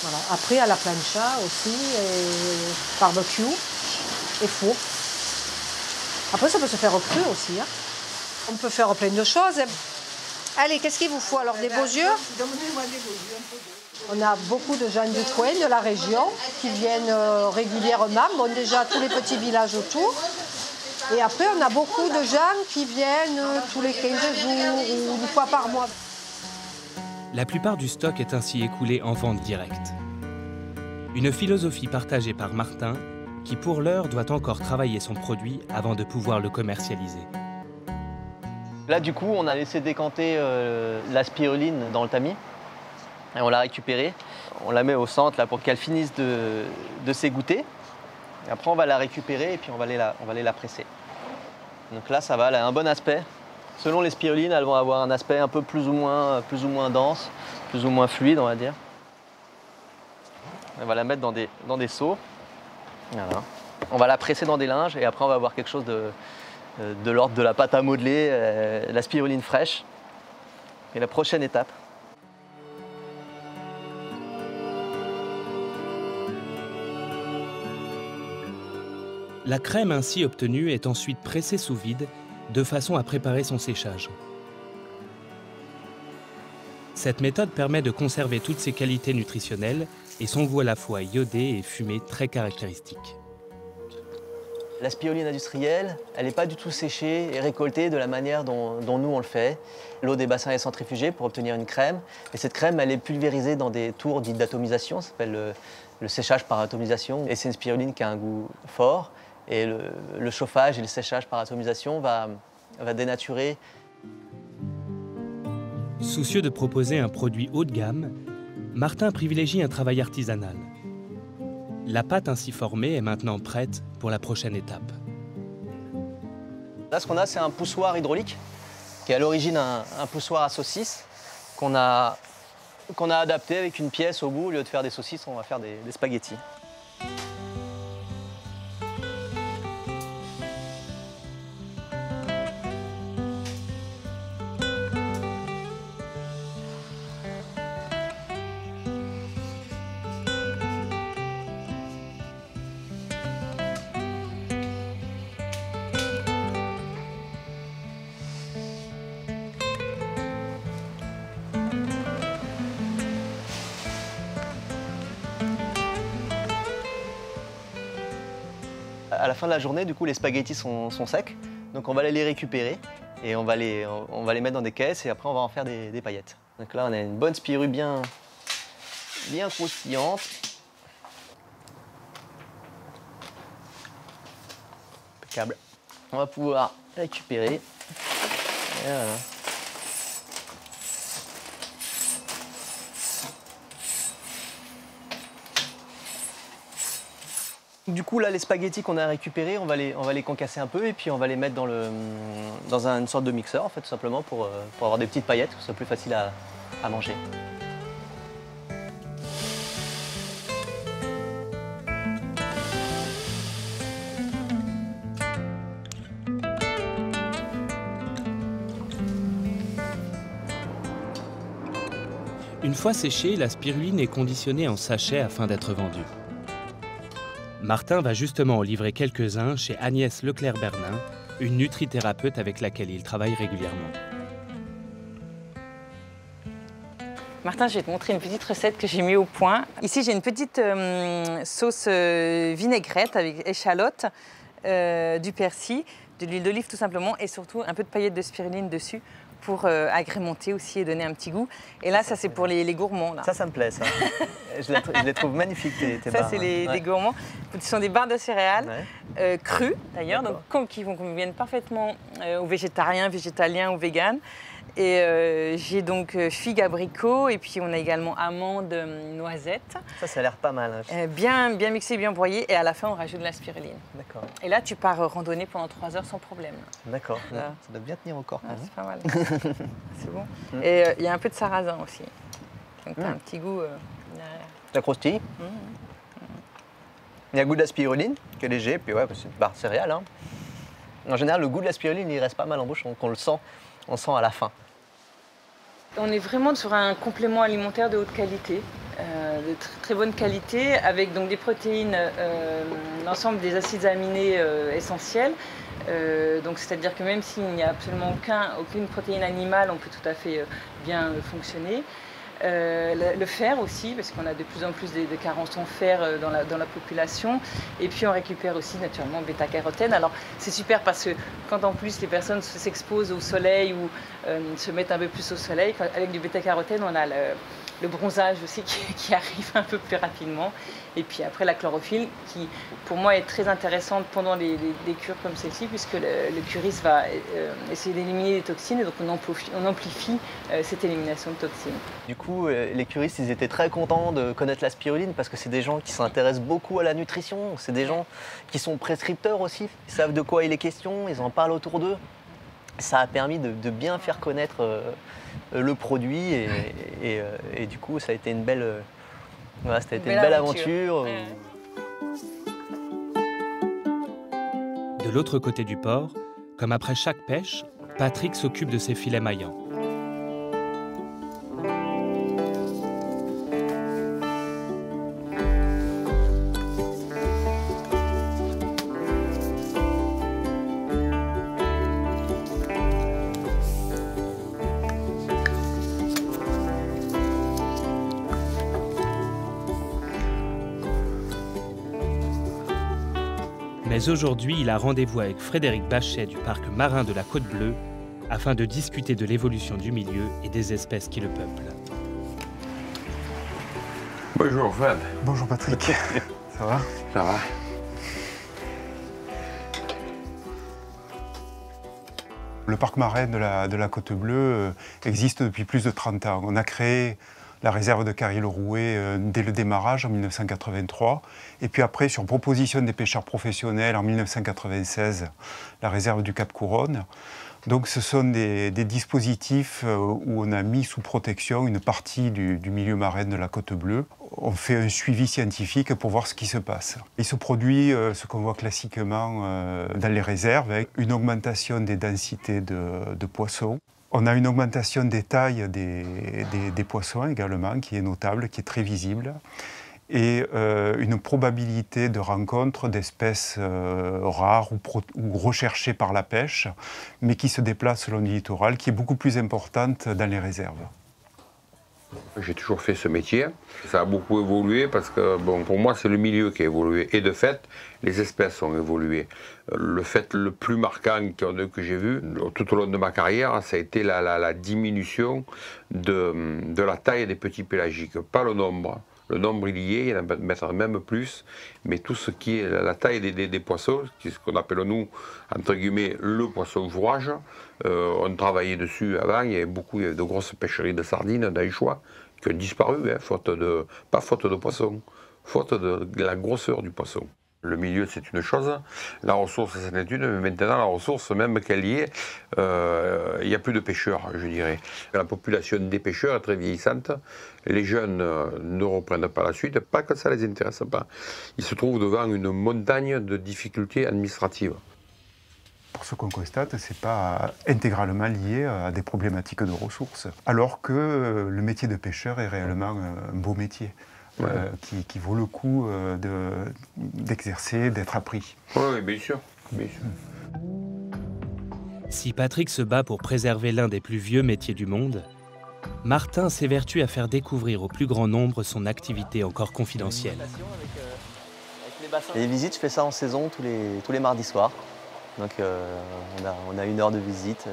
Voilà. Après, à la plancha aussi, et barbecue et four. Après, ça peut se faire au cru aussi. Hein. On peut faire plein de choses. Allez, qu'est-ce qu'il vous faut alors? Des beaux yeux? Donnez-moi des beaux yeux. On a beaucoup de gens du coin, de la région, qui viennent régulièrement. Bon, déjà, tous les petits villages autour. Et après, on a beaucoup de gens qui viennent tous les 15 jours ou une fois par mois. La plupart du stock est ainsi écoulé en vente directe. Une philosophie partagée par Martin, qui pour l'heure doit encore travailler son produit avant de pouvoir le commercialiser. Là, du coup, on a laissé décanter la spiruline dans le tamis. Et on l'a récupérée. On la met au centre là, pour qu'elle finisse de s'égoutter. Et après, on va la récupérer et puis on va aller la presser. Donc là, ça va, elle a un bon aspect. Selon les spirulines, elles vont avoir un aspect un peu plus ou moins dense, plus ou moins fluide, on va dire. On va la mettre dans des seaux. Voilà. On va la presser dans des linges et après, on va avoir quelque chose de l'ordre de la pâte à modeler, la spiruline fraîche. Et la prochaine étape. La crème ainsi obtenue est ensuite pressée sous vide de façon à préparer son séchage. Cette méthode permet de conserver toutes ses qualités nutritionnelles et son goût à la fois iodé et fumé très caractéristique. La spiruline industrielle, elle n'est pas du tout séchée et récoltée de la manière dont nous on le fait. L'eau des bassins est centrifugée pour obtenir une crème. Et cette crème, elle est pulvérisée dans des tours dites d'atomisation, ça s'appelle le séchage par atomisation. Et c'est une spiruline qui a un goût fort. Et le chauffage et le séchage par atomisation va dénaturer. Soucieux de proposer un produit haut de gamme, Martin privilégie un travail artisanal. La pâte ainsi formée est maintenant prête pour la prochaine étape. Là, ce qu'on a, c'est un poussoir hydraulique, qui est à l'origine un poussoir à saucisses, qu'on a adapté avec une pièce au bout. Au lieu de faire des saucisses, on va faire des spaghettis. À la fin de la journée, du coup, les spaghettis sont secs. Donc on va aller les récupérer et on va les mettre dans des caisses et après on va en faire des paillettes. Donc là, on a une bonne spiru bien croustillante. Impeccable. On va pouvoir récupérer. Et voilà. Du coup, là, les spaghettis qu'on a récupérés, on va les concasser un peu et puis on va les mettre dans une sorte de mixeur, en fait, tout simplement, pour avoir des petites paillettes, que ce soit plus facile à manger. Une fois séchée, la spiruline est conditionnée en sachets afin d'être vendue. Martin va justement en livrer quelques-uns chez Agnès Leclerc-Bernin, une nutrithérapeute avec laquelle il travaille régulièrement. Martin, je vais te montrer une petite recette que j'ai mise au point. Ici, j'ai une petite sauce vinaigrette avec échalote, du persil, de l'huile d'olive tout simplement et surtout un peu de paillettes de spiruline dessus pour agrémenter aussi et donner un petit goût. Et là, ça c'est pour les gourmands. Là. Ça me plaît, ça. je les trouve magnifiques, tes barres. Ça, c'est les gourmands. Ce sont des barres de céréales crues, d'ailleurs, donc qui conviennent parfaitement aux végétariens, végétaliens ou véganes. Et j'ai donc figues, abricots, et puis on a également amandes, noisettes. Ça a l'air pas mal. Hein. Bien mixé, bien broyé, et à la fin, on rajoute de la spiruline. D'accord. Et là, tu pars randonner pendant 3 heures sans problème. D'accord. Ça doit bien tenir au corps. C'est pas mal. C'est bon. Et il y a un peu de sarrasin aussi. Donc, tu as un petit goût derrière. Ça croustille. Il y a le goût de la spiruline, qui est léger, puis ouais, c'est une barre céréale. Hein. En général, le goût de la spiruline, il reste pas mal en bouche, donc on le sent. On sent à la fin. On est vraiment sur un complément alimentaire de haute qualité, de très bonne qualité, avec donc des protéines, l'ensemble des acides aminés essentiels. Donc c'est-à-dire que même s'il n'y a absolument aucune protéine animale, on peut tout à fait bien fonctionner. Le fer aussi, parce qu'on a de plus en plus de carences en fer dans la population. Et puis on récupère aussi naturellement bêta-carotène. Alors c'est super parce que quand en plus les personnes s'exposent au soleil ou se mettent un peu plus au soleil, avec du bêta-carotène, on a le bronzage aussi qui arrive un peu plus rapidement. Et puis après la chlorophylle qui pour moi est très intéressante pendant des cures comme celle-ci puisque le curiste va essayer d'éliminer les toxines et donc on amplifie cette élimination de toxines. Du coup les curistes ils étaient très contents de connaître la spiruline parce que c'est des gens qui s'intéressent beaucoup à la nutrition, c'est des gens qui sont prescripteurs aussi, ils savent de quoi il est question, ils en parlent autour d'eux. Ça a permis de bien faire connaître le produit et du coup ça a été une belle... Voilà, c'était une belle aventure. De l'autre côté du port, comme après chaque pêche, Patrick s'occupe de ses filets maillants. Mais aujourd'hui, il a rendez-vous avec Frédéric Bachet du parc marin de la Côte Bleue afin de discuter de l'évolution du milieu et des espèces qui le peuplent. Bonjour Fred. Bonjour Patrick. Ça va? Ça va. Le parc marin de la Côte Bleue existe depuis plus de 30 ans. On a créé la réserve de Carrier-le-Rouet dès le démarrage en 1983. Et puis après, sur proposition des pêcheurs professionnels en 1996, la réserve du Cap-Couronne. Donc ce sont des dispositifs où on a mis sous protection une partie du milieu marin de la Côte Bleue. On fait un suivi scientifique pour voir ce qui se passe. Il se produit ce qu'on voit classiquement dans les réserves, avec une augmentation des densités de poissons. On a une augmentation des tailles des poissons également, qui est notable, qui est très visible. Et une probabilité de rencontre d'espèces rares ou recherchées par la pêche, mais qui se déplacent le long du littoral, qui est beaucoup plus importante dans les réserves. J'ai toujours fait ce métier. Ça a beaucoup évolué parce que, bon, pour moi, c'est le milieu qui a évolué. Et de fait, les espèces ont évolué. Le fait le plus marquant que j'ai vu tout au long de ma carrière, ça a été la diminution de la taille des petits pélagiques, pas le nombre. Le nombre il y est, il y en a même plus, mais tout ce qui est la taille des poissons, ce qu'on appelle nous, entre guillemets, le poisson fourrage, on travaillait dessus avant, il y avait de grosses pêcheries de sardines, d'anchois, qui ont disparu, hein, pas faute de poissons, faute de la grosseur du poisson. Le milieu, c'est une chose, la ressource, c'en est une, mais maintenant, la ressource, même qu'elle y est, il n'y a plus de pêcheurs, je dirais. La population des pêcheurs est très vieillissante, les jeunes ne reprennent pas la suite, pas que ça ne les intéresse pas. Ils se trouvent devant une montagne de difficultés administratives. Pour ce qu'on constate, ce n'est pas intégralement lié à des problématiques de ressources, alors que le métier de pêcheur est réellement un beau métier. Ouais. Qui vaut le coup d'exercer, d'être appris. Oui, bien sûr, bien sûr. Si Patrick se bat pour préserver l'un des plus vieux métiers du monde, Martin s'évertue à faire découvrir au plus grand nombre son activité encore confidentielle. Les visites, je fais ça en saison tous les mardis soirs. Donc on a 1 heure de visite.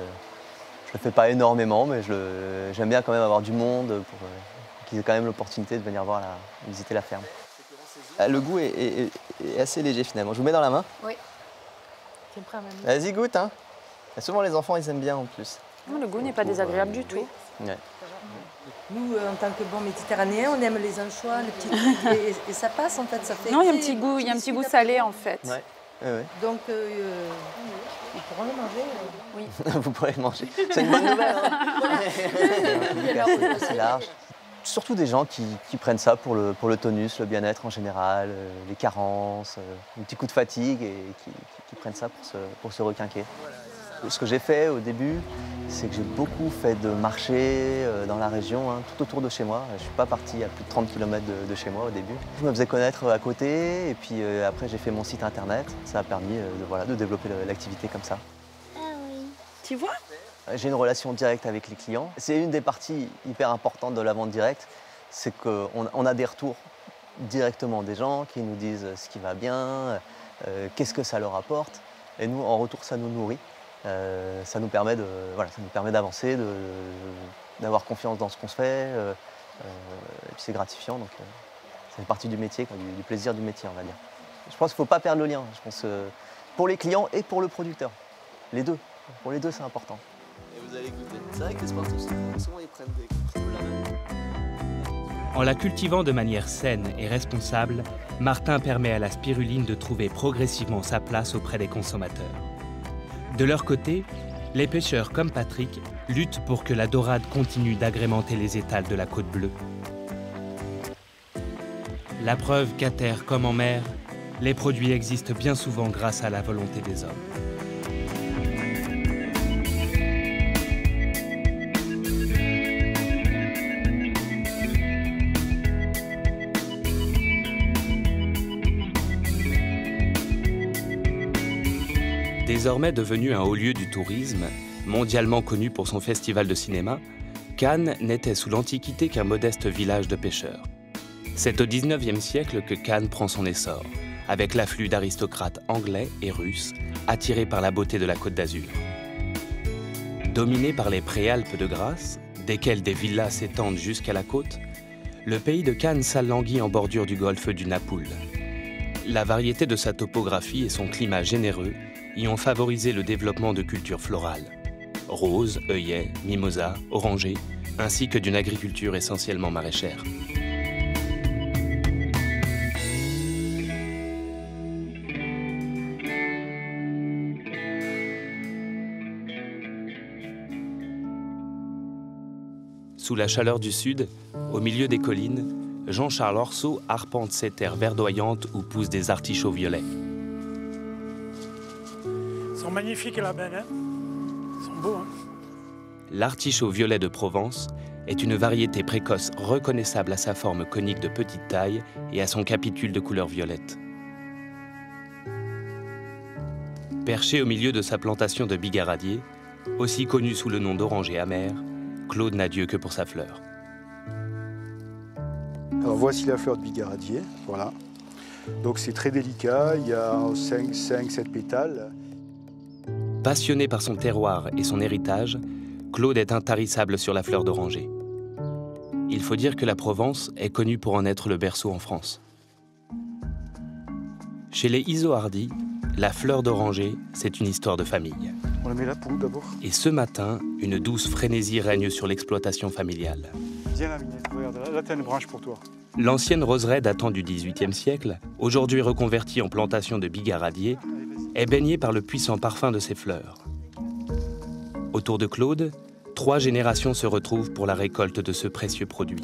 Je le fais pas énormément, mais j'aime bien quand même avoir du monde pour qu'ils aient quand même l'opportunité de venir visiter la ferme. Le goût est assez léger finalement. Je vous mets dans la main? Oui. Vas-y, goûte. Hein. Et souvent les enfants, ils aiment bien en plus. Non, le goût n'est pas désagréable du tout. Ouais. Nous, en tant que bons méditerranéens, on aime les anchois, les petits trucs, et ça passe en fait. Ça fait non, il y a un petit goût salé en fait. Ouais. Ouais. Donc, ils pourront le manger. Oui. Vous pourrez le manger. C'est une bonne nouvelle. Hein. C'est large. Surtout des gens qui prennent ça pour le tonus, le bien-être en général, les carences, un petit coup de fatigue et qui prennent ça pour se requinquer. Ce que j'ai fait au début, c'est que j'ai beaucoup fait de marchés dans la région, hein, tout autour de chez moi. Je ne suis pas parti à plus de 30 km de chez moi au début. Je me faisais connaître à côté et puis après j'ai fait mon site internet. Ça a permis de développer l'activité comme ça. Ah oui. Tu vois ? J'ai une relation directe avec les clients. C'est une des parties hyper importantes de la vente directe, c'est qu'on a des retours directement des gens qui nous disent ce qui va bien, qu'est-ce que ça leur apporte. Et nous, en retour, ça nous nourrit. Ça nous permet d'avancer, d'avoir confiance dans ce qu'on se fait. Et puis c'est gratifiant, donc c'est une partie du métier, du plaisir du métier, on va dire. Je pense qu'il ne faut pas perdre le lien. Je pense pour les clients et pour le producteur. Les deux. Pour les deux, c'est important. Et vous allez goûter. C'est vrai que les sportifs, souvent ils prennent des En la cultivant de manière saine et responsable, Martin permet à la spiruline de trouver progressivement sa place auprès des consommateurs. De leur côté, les pêcheurs comme Patrick luttent pour que la dorade continue d'agrémenter les étals de la Côte Bleue. La preuve qu'à terre comme en mer, les produits existent bien souvent grâce à la volonté des hommes. Désormais devenu un haut lieu du tourisme, mondialement connu pour son festival de cinéma, Cannes n'était sous l'Antiquité qu'un modeste village de pêcheurs. C'est au XIXe siècle que Cannes prend son essor, avec l'afflux d'aristocrates anglais et russes attirés par la beauté de la Côte d'Azur. Dominé par les préalpes de Grasse, desquelles des villas s'étendent jusqu'à la côte, le pays de Cannes s'alanguit en bordure du golfe du Napoule. La variété de sa topographie et son climat généreux y ont favorisé le développement de cultures florales, roses, œillets, mimosas, orangers, ainsi que d'une agriculture essentiellement maraîchère. Sous la chaleur du sud, au milieu des collines, Jean-Charles Orceau arpente ces terres verdoyantes où poussent des artichauts violets. Ils sont magnifiques la benne, hein. Ils sont beaux. Hein. L'artichaut violet de Provence est une variété précoce reconnaissable à sa forme conique de petite taille et à son capitule de couleur violette. Perché au milieu de sa plantation de bigaradier, aussi connue sous le nom d'oranger amer, Claude n'a Dieu que pour sa fleur. Alors voici la fleur de bigaradier, voilà. Donc c'est très délicat, il y a 5-7 pétales. Passionné par son terroir et son héritage, Claude est intarissable sur la fleur d'oranger. Il faut dire que la Provence est connue pour en être le berceau en France. Chez les Izoardi, la fleur d'oranger, c'est une histoire de famille. On la met là pour nous d'abord. Et ce matin, une douce frénésie règne sur l'exploitation familiale. Viens là, Minette, regarde, là t'as une branche pour toi. L'ancienne roseraie datant du XVIIIe siècle, aujourd'hui reconvertie en plantation de bigaradier, est baignée par le puissant parfum de ses fleurs. Autour de Claude, 3 générations se retrouvent pour la récolte de ce précieux produit.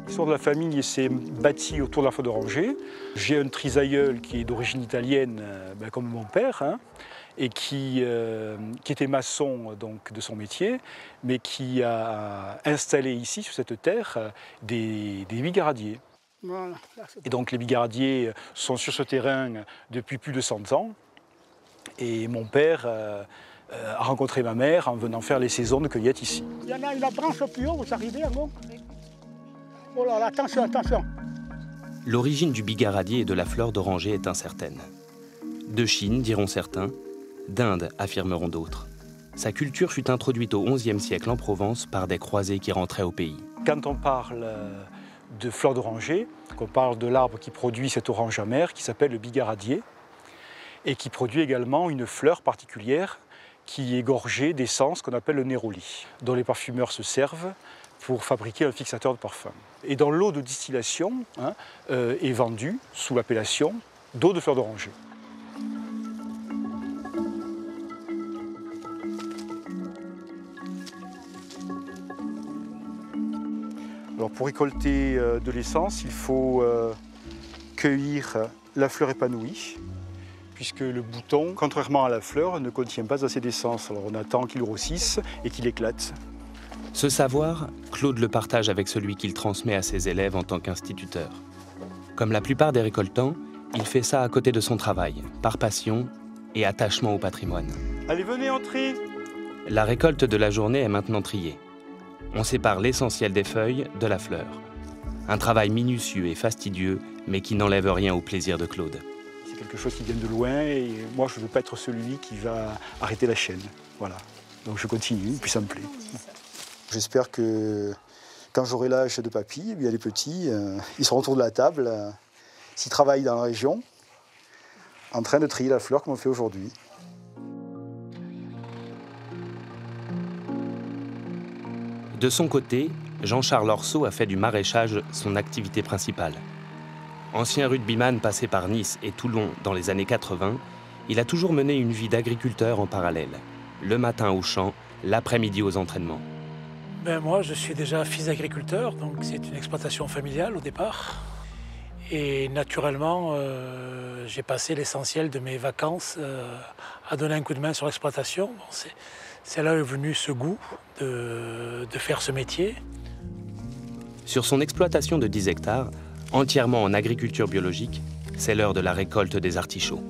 L'histoire de la famille s'est bâtie autour de la fleur d'oranger. J'ai un trisaïeul qui est d'origine italienne, comme mon père, hein, et qui était maçon donc, de son métier, mais qui a installé ici, sur cette terre, des bigaradiers. Voilà. Et donc les bigaradiers sont sur ce terrain depuis plus de 100 ans. Et mon père a rencontré ma mère en venant faire les saisons de cueillette ici. Il y en a une branche plus haut, vous arrivez à bon. Oh là là, attention, attention. L'origine du bigaradier et de la fleur d'oranger est incertaine. De Chine, diront certains, d'Inde, affirmeront d'autres. Sa culture fut introduite au XIe siècle en Provence par des croisés qui rentraient au pays. Quand on parle de fleur d'oranger, on parle de l'arbre qui produit cette orange amère qui s'appelle le bigaradier et qui produit également une fleur particulière qui est gorgée d'essence qu'on appelle le néroli, dont les parfumeurs se servent pour fabriquer un fixateur de parfum. Et dans l'eau de distillation est vendue sous l'appellation d'eau de fleur d'oranger. Alors pour récolter de l'essence, il faut cueillir la fleur épanouie, puisque le bouton, contrairement à la fleur, ne contient pas assez d'essence. Alors on attend qu'il grossisse et qu'il éclate. Ce savoir, Claude le partage avec celui qu'il transmet à ses élèves en tant qu'instituteur. Comme la plupart des récoltants, il fait ça à côté de son travail, par passion et attachement au patrimoine. Allez, venez entrer. La récolte de la journée est maintenant triée. On sépare l'essentiel des feuilles de la fleur. Un travail minutieux et fastidieux, mais qui n'enlève rien au plaisir de Claude. C'est quelque chose qui vient de loin et moi je ne veux pas être celui qui va arrêter la chaîne. Voilà. Donc je continue, puis ça me plaît. J'espère que quand j'aurai l'âge de papy, les petits, ils seront autour de la table, s'ils travaillent dans la région, en train de trier la fleur comme on fait aujourd'hui. De son côté, Jean-Charles Orceau a fait du maraîchage son activité principale. Ancien rugbyman passé par Nice et Toulon dans les années 80, il a toujours mené une vie d'agriculteur en parallèle. Le matin au champ, l'après-midi aux entraînements. Moi, je suis déjà fils d'agriculteur, donc c'est une exploitation familiale au départ. Et naturellement, j'ai passé l'essentiel de mes vacances à donner un coup de main sur l'exploitation. Bon, c'est là est venu ce goût de faire ce métier. Sur son exploitation de 10 hectares, entièrement en agriculture biologique, c'est l'heure de la récolte des artichauts.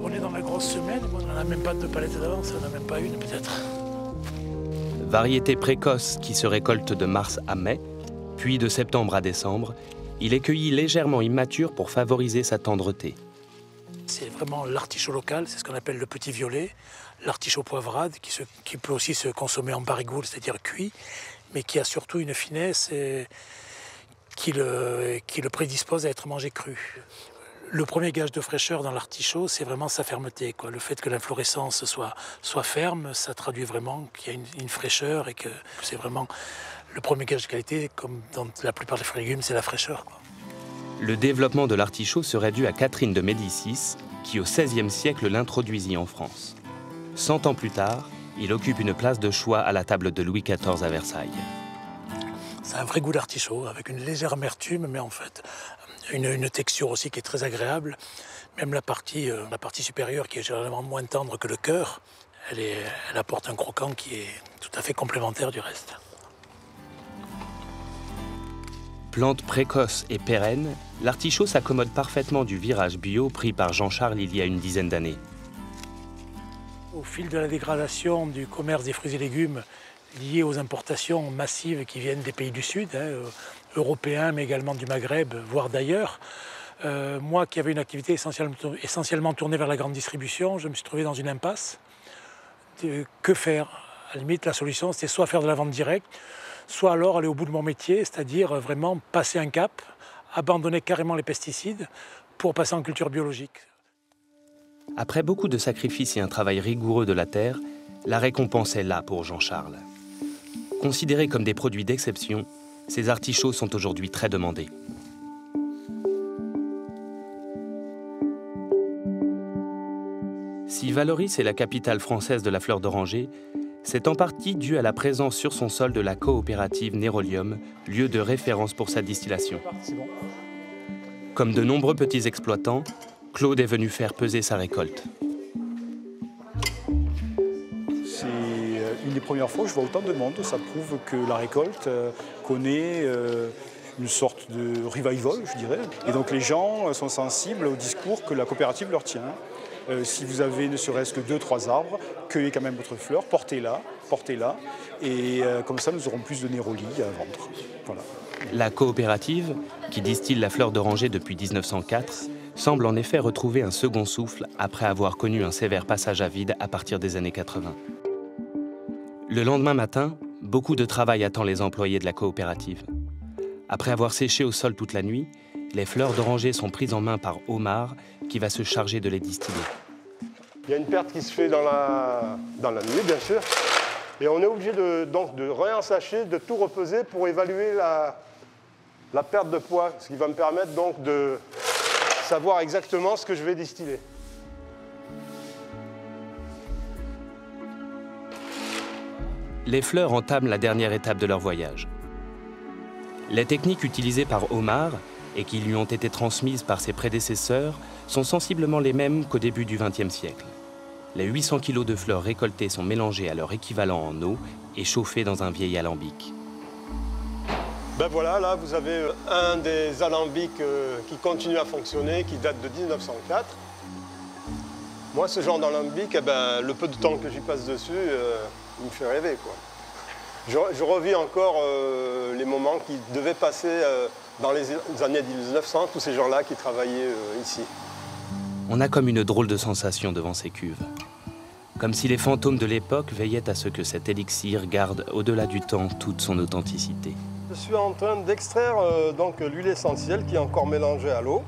On est dans la grosse semaine, on n'en a même pas 2 palettes d'avance, on n'en a même pas une peut-être. Variété précoce qui se récolte de mars à mai, puis de septembre à décembre, Il est cueilli légèrement immature pour favoriser sa tendreté. C'est vraiment l'artichaut local, c'est ce qu'on appelle le petit violet, l'artichaut poivrade qui peut aussi se consommer en barigoule, c'est-à-dire cuit, mais qui a surtout une finesse qui le prédispose à être mangé cru. Le premier gage de fraîcheur dans l'artichaut, c'est vraiment sa fermeté, quoi. Le fait que l'inflorescence soit ferme, ça traduit vraiment qu'il y a une fraîcheur et que c'est vraiment le premier gage de qualité, comme dans la plupart des fruits et légumes, c'est la fraîcheur, quoi. Le développement de l'artichaut serait dû à Catherine de Médicis, qui au XVIe siècle l'introduisit en France. 100 ans plus tard, il occupe une place de choix à la table de Louis XIV à Versailles. C'est un vrai goût d'artichaut, avec une légère amertume, mais en fait, une texture aussi qui est très agréable. Même la partie supérieure, qui est généralement moins tendre que le cœur, elle apporte un croquant qui est tout à fait complémentaire du reste. Plante précoce et pérenne, l'artichaut s'accommode parfaitement du virage bio pris par Jean-Charles il y a une dizaine d'années. Au fil de la dégradation du commerce des fruits et légumes liés aux importations massives qui viennent des pays du Sud, européens, mais également du Maghreb, voire d'ailleurs, moi qui avais une activité essentiellement tournée vers la grande distribution, je me suis trouvé dans une impasse. Que faire? À la limite, la solution, c'était soit faire de la vente directe, soit alors aller au bout de mon métier, c'est-à-dire vraiment passer un cap, abandonner carrément les pesticides pour passer en culture biologique. Après beaucoup de sacrifices et un travail rigoureux de la terre, la récompense est là pour Jean-Charles. Considérés comme des produits d'exception, ces artichauts sont aujourd'hui très demandés. Si Vallauris est la capitale française de la fleur d'oranger, c'est en partie dû à la présence sur son sol de la coopérative Nérolium, lieu de référence pour sa distillation. Comme de nombreux petits exploitants, Claude est venu faire peser sa récolte. C'est une des premières fois que je vois autant de monde. Ça prouve que la récolte connaît une sorte de revival, je dirais. Et donc les gens sont sensibles au discours que la coopérative leur tient. Si vous avez ne serait-ce que 2-3 arbres, cueillez quand même votre fleur, portez-la, et comme ça nous aurons plus de Néroli à vendre. Voilà. La coopérative, qui distille la fleur d'oranger depuis 1904, semble en effet retrouver un second souffle après avoir connu un sévère passage à vide à partir des années 80. Le lendemain matin, beaucoup de travail attend les employés de la coopérative. Après avoir séché au sol toute la nuit, les fleurs d'oranger sont prises en main par Omar, qui va se charger de les distiller. Il y a une perte qui se fait dans la nuit, bien sûr. Et on est obligé de réensacher, de tout repeser pour évaluer la perte de poids, ce qui va me permettre donc de savoir exactement ce que je vais distiller. Les fleurs entament la dernière étape de leur voyage. Les techniques utilisées par Omar et qui lui ont été transmises par ses prédécesseurs sont sensiblement les mêmes qu'au début du XXe siècle. Les 800 kg de fleurs récoltées sont mélangées à leur équivalent en eau et chauffées dans un vieil alambic. Ben voilà, là vous avez un des alambics qui continue à fonctionner, qui date de 1904. Moi, ce genre d'alambic, le peu de temps que j'y passe dessus, il me fait rêver, quoi. Je revis encore les moments qui devaient passer dans les années 1900, tous ces gens-là qui travaillaient ici. On a comme une drôle de sensation devant ces cuves. Comme si les fantômes de l'époque veillaient à ce que cet élixir garde au-delà du temps toute son authenticité. Je suis en train d'extraire donc l'huile essentielle qui est encore mélangée à l'eau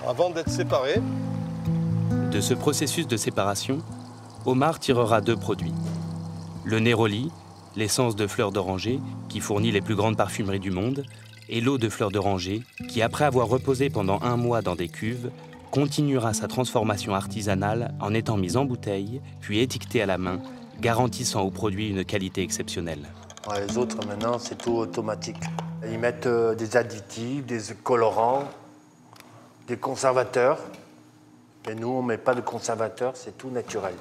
avant d'être séparée. De ce processus de séparation, Omar tirera 2 produits. Le Néroli, l'essence de fleurs d'oranger, qui fournit les plus grandes parfumeries du monde, et l'eau de fleurs d'oranger, qui, après avoir reposé pendant 1 mois dans des cuves, continuera sa transformation artisanale en étant mise en bouteille, puis étiquetée à la main, garantissant au produit une qualité exceptionnelle. Les autres, maintenant, c'est tout automatique. Ils mettent des additifs, des colorants, des conservateurs. Et nous, on ne met pas de conservateurs, c'est tout naturel.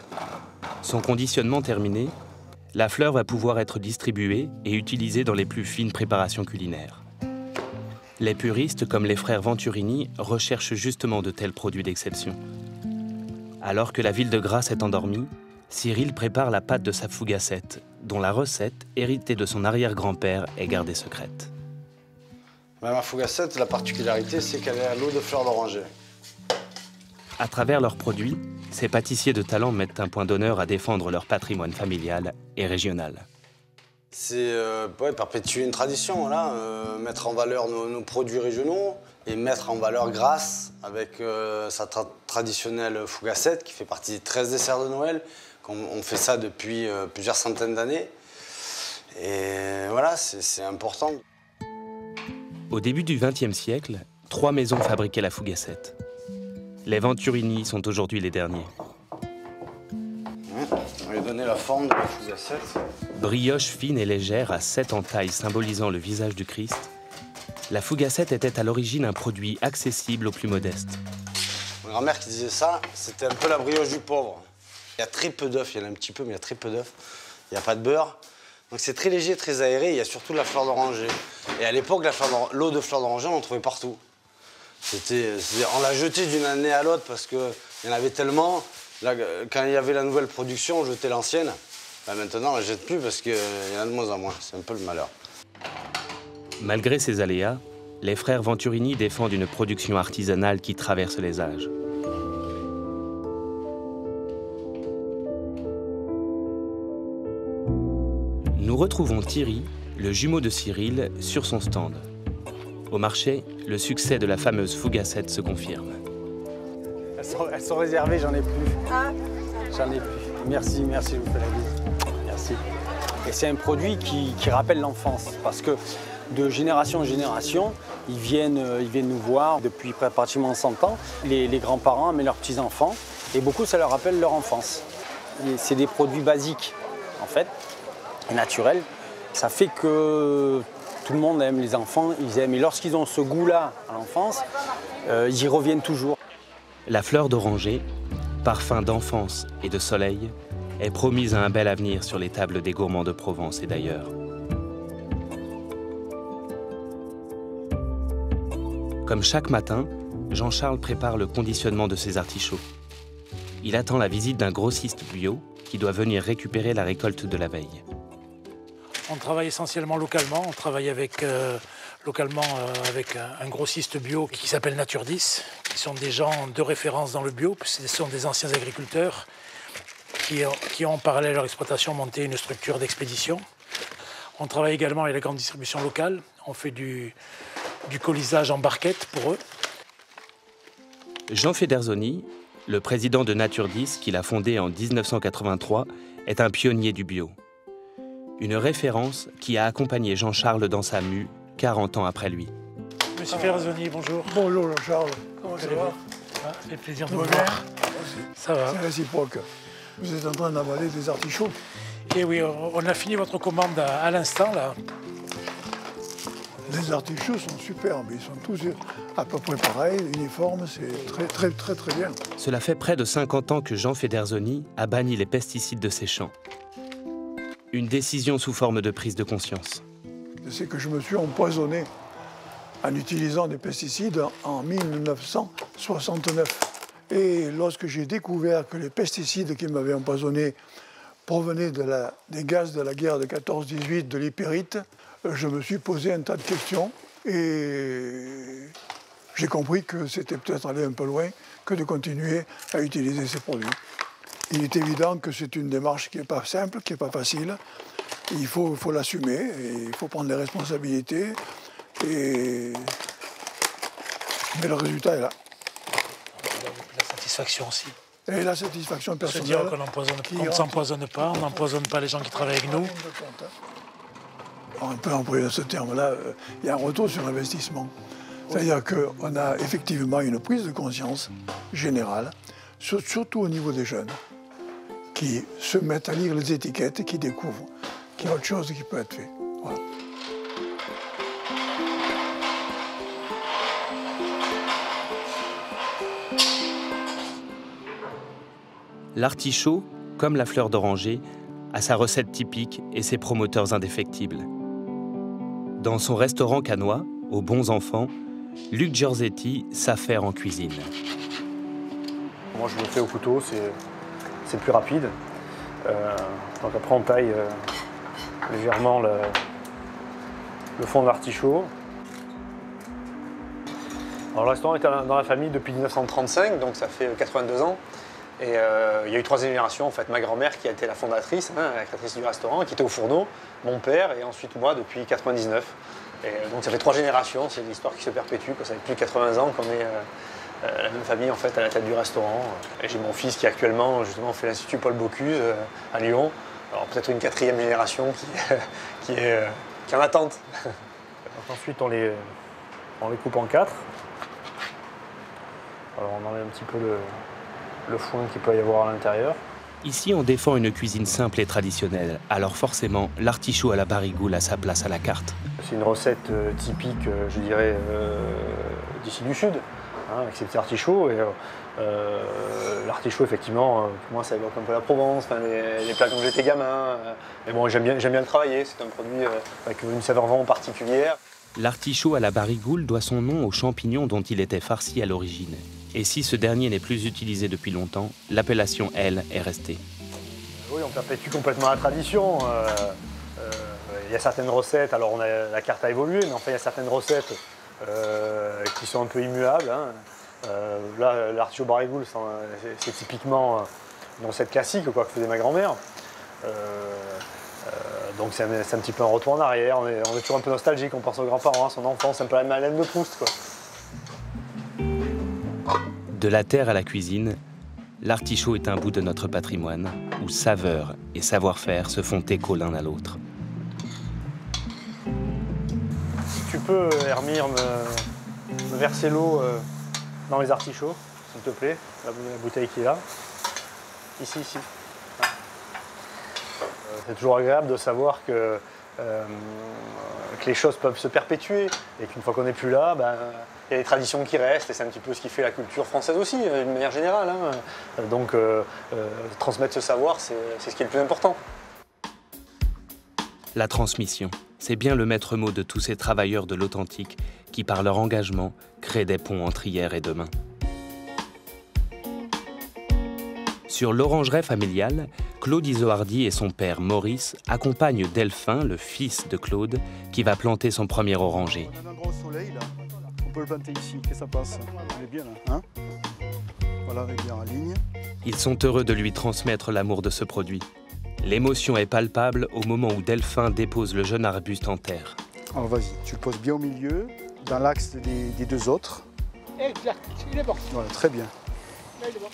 Son conditionnement terminé, la fleur va pouvoir être distribuée et utilisée dans les plus fines préparations culinaires. Les puristes, comme les frères Venturini, recherchent justement de tels produits d'exception. Alors que la ville de Grasse est endormie, Cyril prépare la pâte de sa fougassette, dont la recette, héritée de son arrière-grand-père, est gardée secrète. Ma fougassette, la particularité, c'est qu'elle est à l'eau de fleur d'oranger. À travers leurs produits, ces pâtissiers de talent mettent un point d'honneur à défendre leur patrimoine familial et régional. C'est perpétuer une tradition, voilà, mettre en valeur nos produits régionaux et mettre en valeur Grasse avec sa traditionnelle fougassette qui fait partie des 13 desserts de Noël. On fait ça depuis plusieurs centaines d'années. Et voilà, c'est important. Au début du XXe siècle, 3 maisons fabriquaient la fougassette. Les Venturini sont aujourd'hui les derniers. On lui a donné la forme de la fougassette. Brioche fine et légère à 7 entailles symbolisant le visage du Christ, la fougassette était à l'origine un produit accessible aux plus modestes. Ma grand-mère qui disait ça, c'était un peu la brioche du pauvre. Il y a très peu d'œufs, il y en a un petit peu, mais il y a très peu d'œufs. Il n'y a pas de beurre. Donc c'est très léger, très aéré, il y a surtout de la fleur d'oranger. Et à l'époque, l'eau de fleur d'oranger, on en trouvait partout. On l'a jeté d'une année à l'autre parce qu'il y en avait tellement. Là, quand il y avait la nouvelle production, on jetait l'ancienne. Maintenant, on ne la jette plus parce qu'il y en a de moins en moins. C'est un peu le malheur. Malgré ces aléas, les frères Venturini défendent une production artisanale qui traverse les âges. Nous retrouvons Thierry, le jumeau de Cyril, sur son stand. Au marché, le succès de la fameuse fougassette se confirme. Elles sont réservées, j'en ai plus. Ah. J'en ai plus. Merci, je vous fais la bise. Merci. Et c'est un produit qui rappelle l'enfance, parce que de génération en génération, ils viennent nous voir depuis pratiquement 100 ans. Les grands-parents amènent leurs petits-enfants, et beaucoup, ça leur rappelle leur enfance. C'est des produits basiques, en fait, et naturels. Ça fait que tout le monde aime, les enfants, ils aiment. Et lorsqu'ils ont ce goût-là à l'enfance, ils y reviennent toujours. La fleur d'oranger, parfum d'enfance et de soleil, est promise à un bel avenir sur les tables des gourmands de Provence et d'ailleurs. Comme chaque matin, Jean-Charles prépare le conditionnement de ses artichauts. Il attend la visite d'un grossiste bio qui doit venir récupérer la récolte de la veille. On travaille essentiellement localement. On travaille localement avec un grossiste bio qui s'appelle Nature 10, qui sont des gens de référence dans le bio. Ce sont des anciens agriculteurs qui ont en parallèle à leur exploitation monté une structure d'expédition. On travaille également avec la grande distribution locale. On fait du colisage en barquette pour eux. Jean Federzoni, le président de Nature 10, qu'il a fondé en 1983, est un pionnier du bio. Une référence qui a accompagné Jean-Charles dans sa mue 40 ans après lui. Monsieur Federzoni, bonjour. Bonjour Charles. Comment allez-vous? Ça fait plaisir de vous voir. Ça va. C'est réciproque. Vous êtes en train d'avaler des artichauts. Et oui, on a fini votre commande à l'instant là. Les artichauts sont superbes, ils sont tous à peu près pareils, uniformes, c'est très bien. Cela fait près de 50 ans que Jean Federzoni a banni les pesticides de ses champs. Une décision sous forme de prise de conscience. C'est que je me suis empoisonné en utilisant des pesticides en 1969. Et lorsque j'ai découvert que les pesticides qui m'avaient empoisonné provenaient des gaz de la guerre de 14-18, de l'hypérite, je me suis posé un tas de questions et j'ai compris que c'était peut-être aller un peu loin que de continuer à utiliser ces produits. Il est évident que c'est une démarche qui n'est pas simple, qui n'est pas facile. Il faut l'assumer, et il faut prendre les responsabilités. Mais le résultat est là. La satisfaction aussi. Et la satisfaction personnelle. Se dire qu'on ne s'empoisonne pas, on n'empoisonne pas les gens qui travaillent avec nous. On peut employer ce terme-là, il y a un retour sur investissement. C'est-à-dire qu'on a effectivement une prise de conscience générale, surtout au niveau des jeunes, qui se mettent à lire les étiquettes et qui découvrent qu'il y a autre chose qui peut être fait. Voilà. L'artichaut, comme la fleur d'oranger, a sa recette typique et ses promoteurs indéfectibles. Dans son restaurant cannois, aux bons enfants, Luc Giorzetti s'affaire en cuisine. Moi, je le fais au couteau, c'est plus rapide. Donc après, on taille légèrement le fond de l'artichaut. Alors, le restaurant est dans la famille depuis 1935, donc ça fait 82 ans. Et il y a eu 3 générations, en fait. Ma grand-mère qui a été la fondatrice, la créatrice du restaurant, qui était au fourneau, mon père et ensuite moi depuis 99. Et donc ça fait 3 générations, c'est une histoire qui se perpétue, ça fait plus de 80 ans qu'on est la même famille en fait à la tête du restaurant. Et j'ai mon fils qui actuellement justement fait l'Institut Paul Bocuse à Lyon. Alors peut-être une 4e génération qui est en attente. Donc, ensuite on les coupe en 4. Alors on enlève un petit peu le foin qu'il peut y avoir à l'intérieur. Ici, on défend une cuisine simple et traditionnelle, alors forcément, l'artichaut à la barigoule a sa place à la carte. C'est une recette typique, je dirais, d'ici du Sud, avec ces petits artichauts. Et l'artichaut, effectivement, pour moi, ça évoque un peu la Provence, les plats quand j'étais gamin. Mais bon, j'aime bien le travailler, c'est un produit avec une saveur vraiment particulière. L'artichaut à la barigoule doit son nom aux champignons dont il était farci à l'origine. Et si ce dernier n'est plus utilisé depuis longtemps, l'appellation, elle, est restée. Oui, on perpétue complètement la tradition. Il y a certaines recettes, alors la carte a évolué, mais enfin il y a certaines recettes qui sont un peu immuables. Là, l'artichaut barigoule, c'est typiquement une recette classique que faisait ma grand-mère. Donc c'est un petit peu un retour en arrière, on est toujours un peu nostalgique, on pense aux grands-parents, à son enfance, un peu la Madeleine de Proust, quoi. De la terre à la cuisine, l'artichaut est un bout de notre patrimoine, où saveur et savoir-faire se font écho l'un à l'autre. Si tu peux, Hermire, me verser l'eau dans les artichauts, s'il te plaît, la bouteille qui est là. Ici. C'est toujours agréable de savoir que les choses peuvent se perpétuer et qu'une fois qu'on n'est plus là, il y a des traditions qui restent et c'est un petit peu ce qui fait la culture française aussi, d'une manière générale. Donc transmettre ce savoir, c'est ce qui est le plus important. La transmission, c'est bien le maître mot de tous ces travailleurs de l'authentique qui, par leur engagement, créent des ponts entre hier et demain. Sur l'orangeraie familiale, Claude Isoardi et son père Maurice accompagnent Delphin, le fils de Claude, qui va planter son premier oranger. On a un gros soleil là, on peut le planter ici, que ça passe. On est bien là, hein? Voilà, on est bien en ligne. Ils sont heureux de lui transmettre l'amour de ce produit. L'émotion est palpable au moment où Delphin dépose le jeune arbuste en terre. Alors vas-y, tu le poses bien au milieu, dans l'axe des 2 autres. Exact, il est bon. Voilà, très bien. Là, il est bon.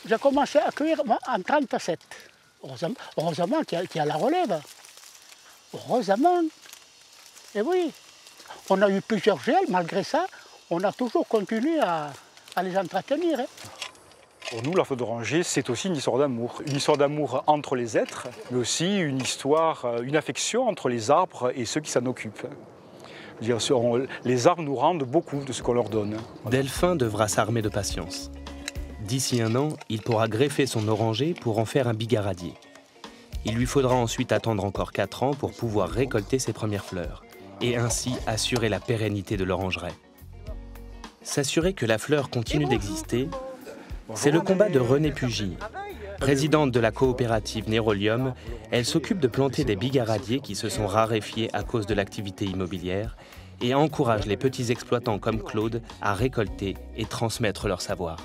J'ai commencé à cuire en 37. Heureusement qu'il y a la relève. Heureusement. Et oui, on a eu plusieurs gels, malgré ça, on a toujours continué à les entretenir. Pour nous, la fleur d'oranger, c'est aussi une histoire d'amour. Une histoire d'amour entre les êtres, mais aussi une histoire, une affection entre les arbres et ceux qui s'en occupent. Je veux dire, les arbres nous rendent beaucoup de ce qu'on leur donne. Delphin devra s'armer de patience. D'ici 1 an, il pourra greffer son oranger pour en faire un bigaradier. Il lui faudra ensuite attendre encore 4 ans pour pouvoir récolter ses premières fleurs et ainsi assurer la pérennité de l'orangeraie. S'assurer que la fleur continue d'exister, c'est le combat de Renée Pugy. Présidente de la coopérative Nérolium, elle s'occupe de planter des bigaradiers qui se sont raréfiés à cause de l'activité immobilière et encourage les petits exploitants comme Claude à récolter et transmettre leur savoir.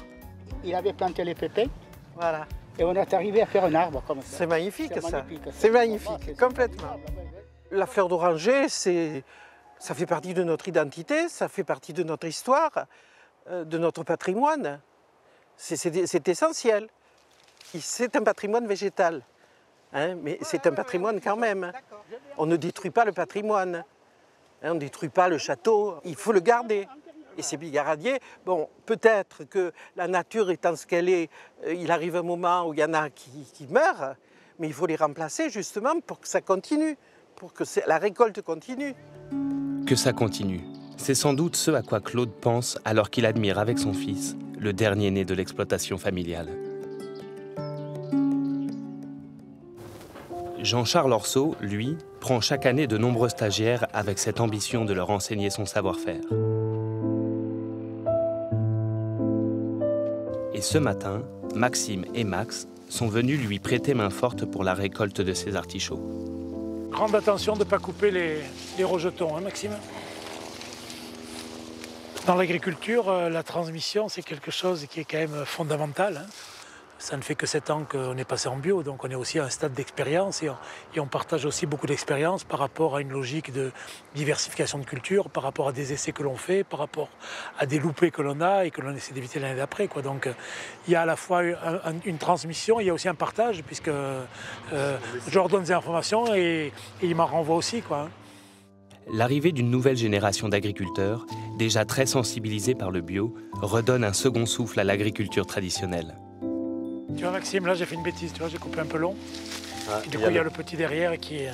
Il avait planté les pépins. Voilà. Et on est arrivé à faire un arbre comme ça. C'est magnifique ça. C'est magnifique, complètement. La fleur d'oranger, ça fait partie de notre identité, ça fait partie de notre histoire, de notre patrimoine. C'est essentiel. C'est un patrimoine végétal, hein, mais c'est un patrimoine quand même. On ne détruit pas le patrimoine, hein, on ne détruit pas le château, il faut le garder. Et ces bigaradiers, bon, peut-être que la nature étant ce qu'elle est, il arrive un moment où il y en a qui meurent, mais il faut les remplacer justement pour que ça continue, pour que la récolte continue. Que ça continue, c'est sans doute ce à quoi Claude pense alors qu'il admire avec son fils le dernier né de l'exploitation familiale. Jean-Charles Orceau, lui, prend chaque année de nombreux stagiaires avec cette ambition de leur enseigner son savoir-faire. Et ce matin, Maxime et Max sont venus lui prêter main forte pour la récolte de ses artichauts. Grande attention de ne pas couper les rejetons, hein, Maxime? Dans l'agriculture, la transmission, c'est quelque chose qui est quand même fondamental. Ça ne fait que 7 ans qu'on est passé en bio, donc on est aussi à un stade d'expérience et on partage aussi beaucoup d'expérience par rapport à une logique de diversification de culture, par rapport à des essais que l'on fait, par rapport à des loupés que l'on a et que l'on essaie d'éviter l'année d'après. Donc il y a à la fois une transmission, il y a aussi un partage, puisque je leur donne des informations et ils m'en renvoient aussi. L'arrivée d'une nouvelle génération d'agriculteurs, déjà très sensibilisés par le bio, redonne un second souffle à l'agriculture traditionnelle. Tu vois Maxime, là j'ai fait une bêtise, tu vois, j'ai coupé un peu long. Ah, et du coup il y a le petit derrière qui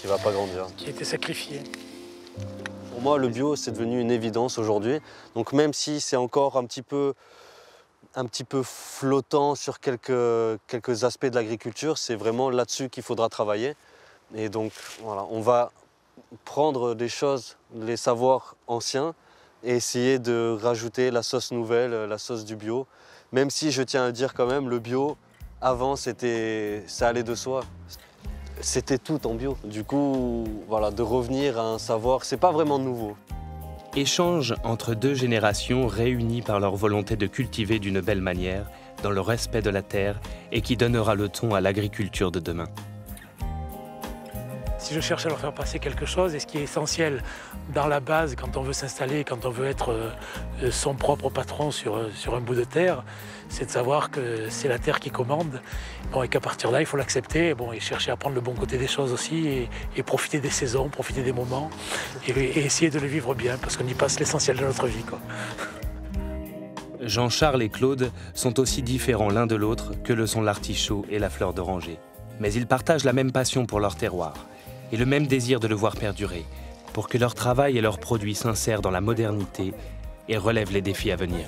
va pas grandir. Qui a été sacrifié. Pour moi, le bio, c'est devenu une évidence aujourd'hui. Donc même si c'est encore un petit peu flottant sur quelques aspects de l'agriculture, c'est vraiment là-dessus qu'il faudra travailler. Et donc voilà, on va prendre des choses, les savoirs anciens, et essayer de rajouter la sauce nouvelle, la sauce du bio. Même si je tiens à dire quand même, le bio, avant, ça allait de soi. C'était tout en bio. Du coup, voilà, de revenir à un savoir, c'est pas vraiment nouveau. Échange entre deux générations réunies par leur volonté de cultiver d'une belle manière, dans le respect de la terre, et qui donnera le ton à l'agriculture de demain. Si je cherche à leur faire passer quelque chose, et ce qui est essentiel dans la base, quand on veut s'installer, quand on veut être son propre patron sur un bout de terre, c'est de savoir que c'est la terre qui commande, et qu'à partir de là, il faut l'accepter, et chercher à prendre le bon côté des choses aussi, et profiter des saisons, profiter des moments, et essayer de les vivre bien, parce qu'on y passe l'essentiel de notre vie. Jean-Charles et Claude sont aussi différents l'un de l'autre que le sont l'artichaut et la fleur d'oranger. Mais ils partagent la même passion pour leur terroir, et le même désir de le voir perdurer, pour que leur travail et leurs produits s'insèrent dans la modernité et relèvent les défis à venir.